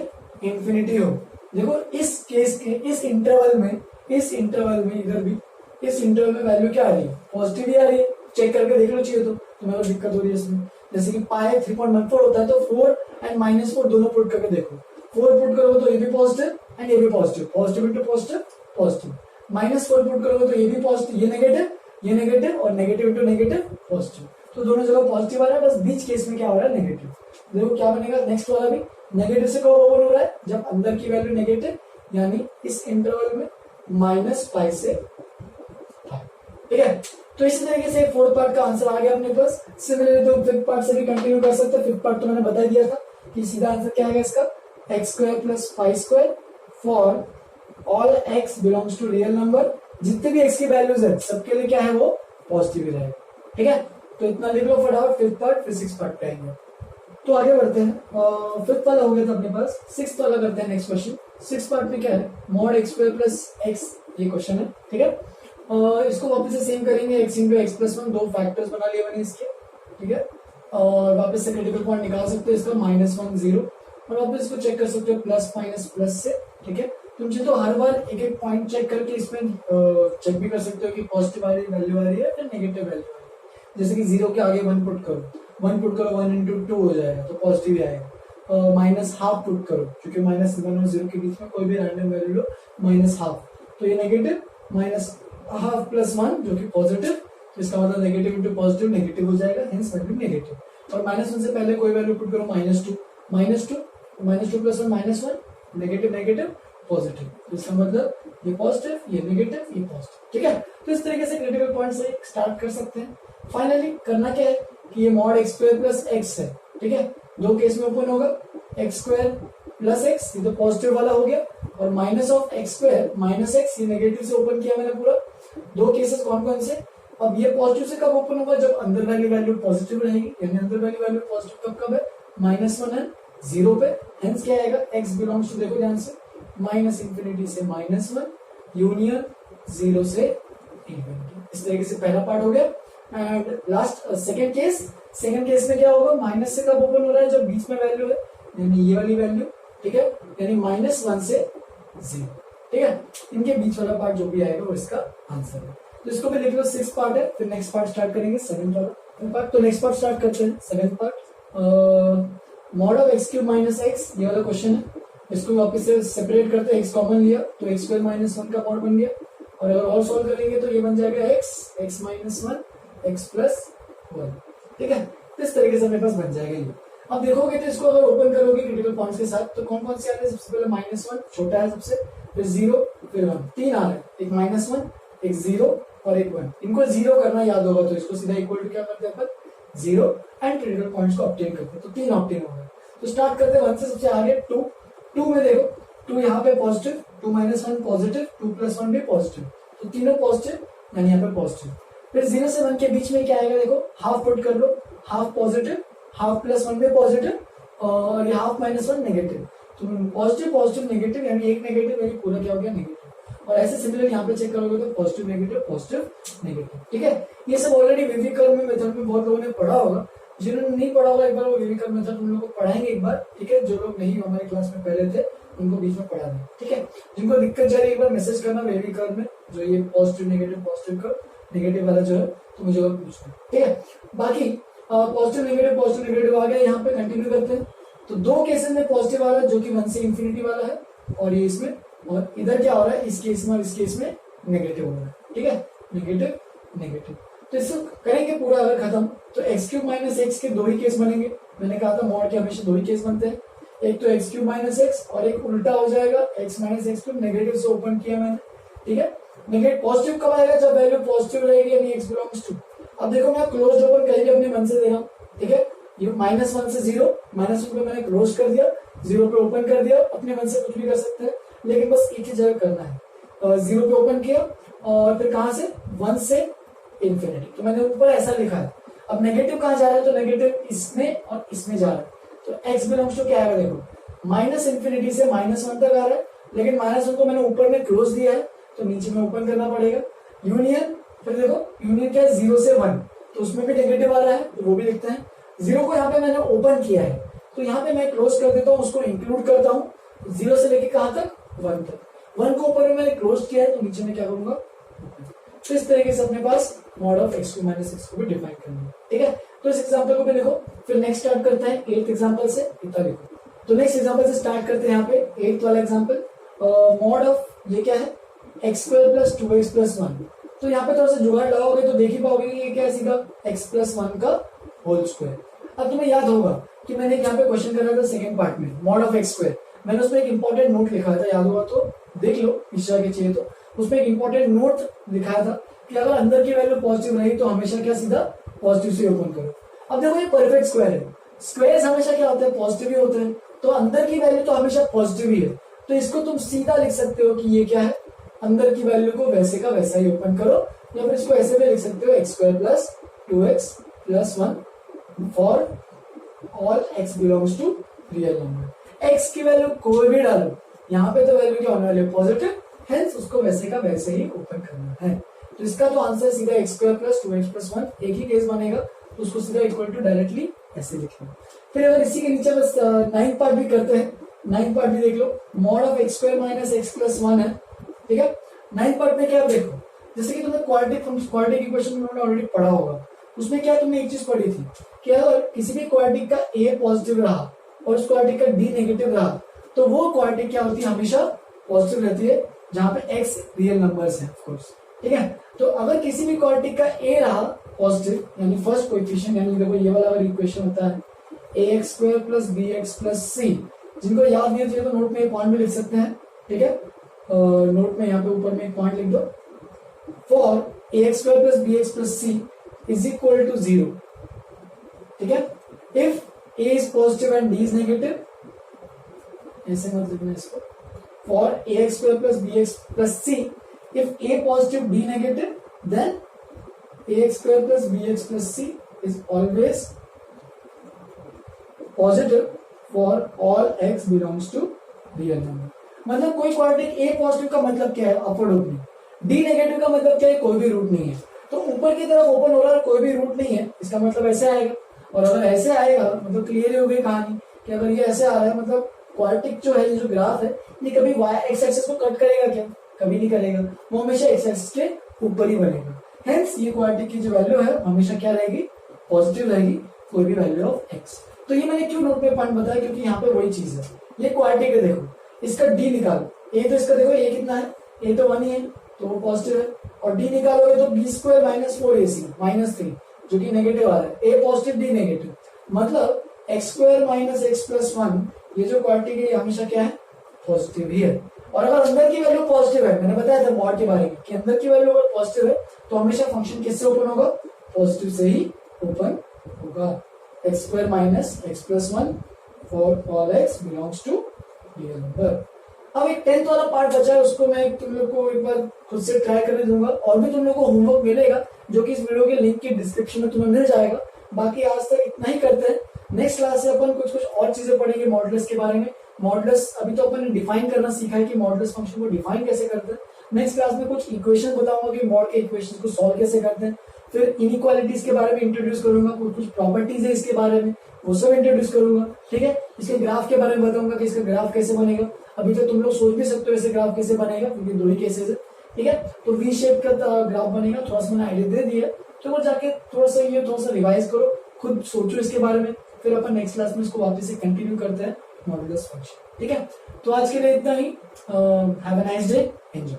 इंफिनिटी हो। देखो इस केस के इस इंटरवल में इधर भी इस इंटरवल में वैल्यू क्या आ रही है, पॉजिटिव ही आ रही है। चेक करके देख लो चाहिए तो तुम्हें दिक्कत हो रही है इसमें। जैसे कि पाई 3.14 होता है तो 4 एंड -4 दोनों पुट करके देखो, 4 पुट करोगे तो ये भी पॉजिटिव एंड ये भी positive, positive into positive positive, -4 put करोगे तो ये भी पॉजिटिव, ये नेगेटिव और नेगेटिव इंटू नेगेटिव पॉजिटिव, तो दोनों जगह पॉजिटिव आ रहा है, बस बीच केस में क्या हो रहा है नेगेटिव। देखो क्या बनेगा नेक्स्ट वाला भी नेगेटिव से कब ओपन हो रहा है, जब अंदर की वैल्यू नेगेटिव, यानी इस इंटरवल में -5 से 5, ठीक है। तो इस तरीके से फोर्थ पार्ट का आंसर आ गया अपने पास। सिमिलरली तो फिफ्थ पार्ट से भी कंटिन्यू कर सकते हैं। फिफ्थ पार्ट तो मैंने बता दिया था कि सीधा आंसर क्या है इसका, x² + 5² for all x belongs to real number, जितने भी x की वैल्यूज है सबके लिए क्या है वो पॉजिटिव ही रहेगा, ठीक है। तो इतना लिख लो फटाफट फिफ्थ पार्ट, फिर सिक्स पार्ट पे आएंगे। तो आगे बढ़ते हैं, फिफ्थ वाला हो गया था अपने पास, सिक्स्थ वाला करते हैं नेक्स्ट क्वेश्चन। सिक्स्थ पार्ट में क्या है, mod x² + x ये क्वेश्चन है, ठीक है। इसको वापस से सेम करेंगे, x × x + 1 दो फैक्टर्स बना लिए मैंने इसके, ठीक है। और वापस से क्रिटिकल पॉइंट निकाल सकते हो इसका -1 0, और वापस इसको चेक कर सकते हो प्लस माइनस प्लस से, ठीक है। तुम चाहे तो हर बार एक एक पॉइंट चेक करके इसमें चेक भी कर सकते हो कि पॉजिटिव वाली वैल्यू आ रही है या नेगेटिव वैल्यू आ रही है। जैसे कि 0 के आगे 1 पुट करो, 1 पुट करो 1 × 2 हो जाएगा तो पॉजिटिव ही आएगा। -½ पुट करो, क्योंकि -1 और 0 के बीच में कोई भी रैंडम वैल्यू लो -½ तो ये नेगेटिव, -½ + 1 जो कि पॉजिटिव, तो इसका मतलब नेगेटिव इंटू पॉजिटिव नेगेटिव हो जाएगा, हेंस वैल्यू नेगेटिव। और -1 से पहले कोई वैल्यू पुट करो -2 + 1 -1 नेगेटिव पॉजिटिव, तो इसका मतलब ये पॉजिटिव ये नेगेटिव ये पॉजिटिव, ठीक है। तो इस तरीके से क्रिटिकल पॉइंट से स्टार्ट कर सकते हैं। फाइनली करना क्या है कि ये mod x² + x है, ठीक है। दो केस में ओपन होगा, x² + x ये तो पॉजिटिव वाला हो गया, और -(x²) -x ये नेगेटिव से ओपन किया मैंने पूरा। दो केसेस कौन से, अब ये पॉजिटिव से कब ओपन होगा, जब अंदर वाली वैल्यू पॉजिटिव रहेगी, यानी अंदर वाली वैल्यू पॉजिटिव कब है -1 है 0 पे, हेंस क्या आएगा x बिलोंग्स टू, देखो ध्यान से, -∞ से -1 यूनियन 0 से ∞। इस तरीके से पहला पार्ट हो गया। एंड लास्ट सेकंड केस में क्या होगा, माइनस से कब ओपन हो रहा है, जब बीच में वैल्यू है, यानी ये वाली वैल्यू, ठीक है, यानी -1 से 0, ठीक है। इनके बीच वाला पार्ट जो भी आएगा वो इसका आंसर है। तो इसको भी लिख लो, 6 पार्ट है। फिर नेक्स्ट पार्ट स्टार्ट करेंगे 7 वाला। तो नेक्स्ट पार्ट स्टार्ट करते हैं 7 part. mod of x³ - x ये वाला क्वेश्चन है, इसको वापस से सेपरेट करते हैं, x कॉमन लिया तो x² - 1 का मॉड बन गया, और अगर और सॉल्व करेंगे तो ये बन जाएगा x - 1 x + 1, ठीक है। इस तरीके से मेरे पास बन जाएगा ये। अब देखोगे तो इसको अगर ओपन करोगे क्रिटिकल पॉइंट्स के साथ, तो कौन कौन से आ रहे हैं, सबसे पहले -1 छोटा है सबसे, फिर 0 फिर 1, 3 आ रहे हैं, एक -1 एक 0 और एक 1। इनको 0 करना याद होगा, तो इसको सीधा इक्वल टू क्या करते हैं अपन 0 एंड क्रिटिकल पॉइंट्स को ऑब्टेन करते हैं, तो 3 ऑब्टेन हो गए। तो स्टार्ट करते हैं 1 से, सबसे आगे 2 में देखो 2 यहाँ पे पॉजिटिव, 2 - 1 पॉजिटिव, 2 + 1 भी पॉजिटिव, तो तीनों पॉजिटिव यानी यहाँ पे पॉजिटिव। फिर 0 से 1 के बीच में क्या आएगा, देखो हाफ पुट कर लो, हाफ पॉजिटिव, हाफ + 1 भी पॉजिटिव, और ये हाफ - 1 नेगेटिव, तो पॉजिटिव नेगेटिव, यानी एक नेगेटिव यानी पूरा क्या हो गया नेगेटिव। और ऐसे सिमिलर यहाँ पे चेक करोगे तो पॉजिटिव नेगेटिव, ठीक है। ये सब ऑलरेडी वीवी कर्व में मेथड में बहुत लोगों ने पढ़ा होगा, जिन्होंने नहीं पढ़ा होगा एक बार वो वीवी कर्व मेथड उन लोगों को पढ़ाएंगे एक बार, ठीक है। जो लोग नहीं हमारी क्लास में पहले थे उनको बीच में पढ़ा दें, ठीक है। जिनको दिक्कत जा रही है एक बार मैसेज करना वीवी कर्व में, जो ये पॉजिटिव नेगेटिव नेगेटिव वाला जो है, तो मुझे और पूछना, ठीक है। बाकी पॉजिटिव नेगेटिव आ गया, यहाँ पे कंटिन्यू करते हैं। तो दो केसेस में पॉजिटिव आ रहा है, जो कि 1 से इंफिनिटी वाला है, और ये इसमें, और इधर क्या हो रहा है, इस केस में और इस केस में नेगेटिव हो रहा है, ठीक है, नेगेटिव। तो इसको करेंगे पूरा अगर खत्म, तो x³ - x के दो ही केस बनेंगे। मैंने कहा था मॉड के हमेशा दो ही केस बनते हैं, एक तो x³ - x और एक उल्टा हो जाएगा x - x को नेगेटिव से ओपन किया मैंने, ठीक है। नेगेटिव पॉजिटिव कब आएगा, जब वैल्यू पॉजिटिव रहेगी, यानी x बिलोंग्स टू। अब देखो मैं क्लोज ओपन कहीं भी अपने मन से दे रहा हूँ, ठीक है। ये -1 से 0, -1 पे मैंने क्लोज कर दिया, 0 पे ओपन कर दिया, अपने मन से कुछ भी कर सकते हैं, लेकिन बस एक ही जगह करना है। 0 पे ओपन किया और फिर कहां से 1 से इंफिनिटी, तो मैंने ऊपर ऐसा लिखा है। अब नेगेटिव कहां जा रहा है, तो नेगेटिव इसमें और इसमें जा रहा है, तो x बिलोंग्स टू क्या आएगा, देखो -∞ से -1 तक आ रहा है, लेकिन -1 को मैंने ऊपर में क्लोज दिया है, तो नीचे में ओपन करना पड़ेगा। यूनियन, फिर देखो यूनियन क्या है 0 से 1, तो उसमें भी नेगेटिव आ रहा है, तो वो भी लिखते हैं। 0 को यहाँ पे मैंने ओपन किया है, तो यहाँ पे मैं क्लोज कर देता हूँ, उसको इंक्लूड करता हूँ 0 से लेके कहां तक 1 तक। 1 को ऊपर में मैंने क्लोज किया है, तो नीचे में क्या करूंगा, तो इस तरीके से अपने पास mod of x2 minus x को भी डिफाइन करना है, ठीक है। तो इस एग्जांपल को भी देखो, फिर नेक्स्ट स्टार्ट करते हैं 8th एग्जांपल से, इतना देखो। तो नेक्स्ट एग्जांपल से स्टार्ट करते हैं यहाँ पे 8th वाला एग्जांपल। मॉड ऑफ ये क्या है, x square plus 2x plus 1। तो यहाँ पे थोड़ा सा जुगाड़ लगाओगे तो देख ही पाओगे कि ये क्या है, सीधा x प्लस 1 का होल स्क्वायर। अब तुम्हें याद होगा कि मैंने यहाँ पे क्वेश्चन करा था सेकंड पार्ट में, मॉड ऑफ x स्क्वायर। मैंने उसमें एक इंपॉर्टेंट नोट लिखा था, याद होगा तो देख लो, पीछे आगे चाहिए तो। उसमें एक इंपॉर्टेंट नोट लिखाया था कि अगर अंदर की वैल्यू पॉजिटिव रही तो हमेशा क्या, सीधा पॉजिटिव से ओपन करो। अब देखो ये परफेक्ट स्क्वायर है, स्क्वायर्स हमेशा क्या होते हैं, पॉजिटिव ही होते हैं, तो अंदर की वैल्यू तो हमेशा पॉजिटिव ही है। तो इसको तुम सीधा लिख सकते हो कि ये क्या है, अंदर की वैल्यू को वैसे का वैसा ही ओपन करो, या फिर इसको ऐसे भी लिख सकते हो x square plus 2x plus 1 for all x belongs to real number. x की वैल्यू कोई भी डालो, यहाँ पे तो वैल्यू क्या होने वाली है, पॉजिटिव, हेंस उसको वैसे का वैसे ही ओपन करना है। तो इसका जो आंसर सीधा x square plus 2x plus 1 एक ही केस बनेगा, तो उसको सीधा इक्वल टू डायरेक्टली ऐसे लिखना। फिर अगर इसी के नीचे बस 9th पार्ट भी करते हैं, 9th पार्ट भी देख लो, mod of x square minus x plus 1 है, ठीक है। 9th पार्ट में क्या देखो, जैसे कि तुमने क्वाड्रेटिक इक्वेशन में ऑलरेडी पढ़ा होगा, उसमें क्या तुमने एक चीज पढ़ी थी कि अगर किसी भी क्वाड्रेटिक का a पॉजिटिव रहा और उस क्वाड्रेटिक का d नेगेटिव रहा, तो वो क्वाड्रेटिक क्या होती है, हमेशा पॉजिटिव रहती है, जहां पे x रियल नंबर्स हैं, ऑफ कोर्स, ठीक है। तो अगर किसी भी क्वाड्रेटिक का a रहा पॉजिटिव, यानी फर्स्ट कोएफिशिएंट, यानी देखो ये वाला अगर इक्वेशन होता है ax square plus bx plus c, जिनको याद नहीं है तो नोट में एक पॉइंट भी लिख सकते हैं, ठीक है। नोट में यहाँ पे ऊपर में एक पॉइंट लिख दो, for ax square plus bx plus c is equal to 0, ठीक है। If a is positive and d is negative, ऐसे मत लिखना इसको, for ax square plus bx plus c if a positive d negative, then ax square plus bx plus c is always positive for all x belongs to real number। मतलब कोई quadratic a positive का मतलब क्या है, अपर opening, d negative का मतलब क्या है, कोई भी रूट नहीं है। तो ऊपर की तरफ ओपन हो रहा है, कोई भी रूट नहीं है, इसका मतलब ऐसे आएगा। और अगर ऐसे आएगा मतलब क्लियर हो गई कहानी कि अगर ये ऐसे आ रहा है, मतलब क्वाड्रेटिक जो है, ये जो ग्राफ है, ये कभी y एक्स एक्सिस को कट करेगा क्या, कभी नहीं करेगा, वो हमेशा एक्स एक्सिस के ऊपर ही बनेगा। हेंस ये क्वाड्रेटिक की जो वैल्यू है हमेशा क्या रहेगी, पॉजिटिव रहेगी, कोई भी वैल्यू ऑफ एक्स। तो ये मैंने क्यों नोट में पॉइंट बताया, क्योंकि यहाँ पे वही चीज है, ये क्वाड्रेटिक है, देखो इसका डी निकालो, ए तो इसका देखो ए कितना है, ए तो 1 ही है, तो वो पॉजिटिव है, और डी निकालोगे तो B square minus 4ac minus 3, जो कि नेगेटिव आ रहा है, ए पॉजिटिव डी नेगेटिव, मतलब x square minus x plus 1, ये जो क्वाड्रेटिक है ये हमेशा क्या है, पॉजिटिव ही है। और अगर अंदर की वैल्यू पॉजिटिव है, मैंने बताया था मॉड के बारे में कि अंदर की वैल्यू अगर पॉजिटिव है तो हमेशा फंक्शन किससे ओपन होगा, पॉजिटिव से ही ओपन होगा। X square minus x plus 1 for all x belongs to real number. अब एक 10th वाला पार्ट बचा है, उसको मैं तुम लोग को एक बार खुद से ट्राई करने दूंगा, और भी तुम लोग को होमवर्क मिलेगा जो कि इस वीडियो के लिंक के डिस्क्रिप्शन में तुम्हें मिल जाएगा। बाकी आज तक इतना ही करते हैं, नेक्स्ट क्लास से अपन कुछ और चीजें पढ़ेंगे मॉडुलस के बारे में। मॉडुलस अभी तो अपन ने डिफाइन करना सीखा है कि मॉडुलस फंक्शन को डिफाइन कैसे करते हैं। नेक्स्ट क्लास में कुछ इक्वेशन बताऊंगा कि मॉड के इक्वेशन को सॉल्व कैसे करते हैं, फिर इनइक्वालिटीज के बारे में इंट्रोड्यूस करूंगा, कुछ प्रॉपर्टीज है इसके बारे में वो सब इंट्रोड्यूस करूंगा, ठीक है। इसके ग्राफ के बारे में बताऊंगा कि इसका ग्राफ कैसे बनेगा। अभी तो तुम लोग सोच भी सकते हो ऐसे ग्राफ कैसे बनेगा, क्योंकि दो ही केसेस है, ठीक है। तो वी शेप का ग्राफ बनेगा, थोड़ा सा मैंने आइडिया दे दिया, तो वो जाके थोड़ा सा रिवाइज करो, खुद सोचो इसके बारे में, फिर अपन नेक्स्ट क्लास में इसको वापस से कंटिन्यू करते हैं मॉडुलस फंक्शन, ठीक है। तो आज के लिए इतना ही, have a nice day, enjoy.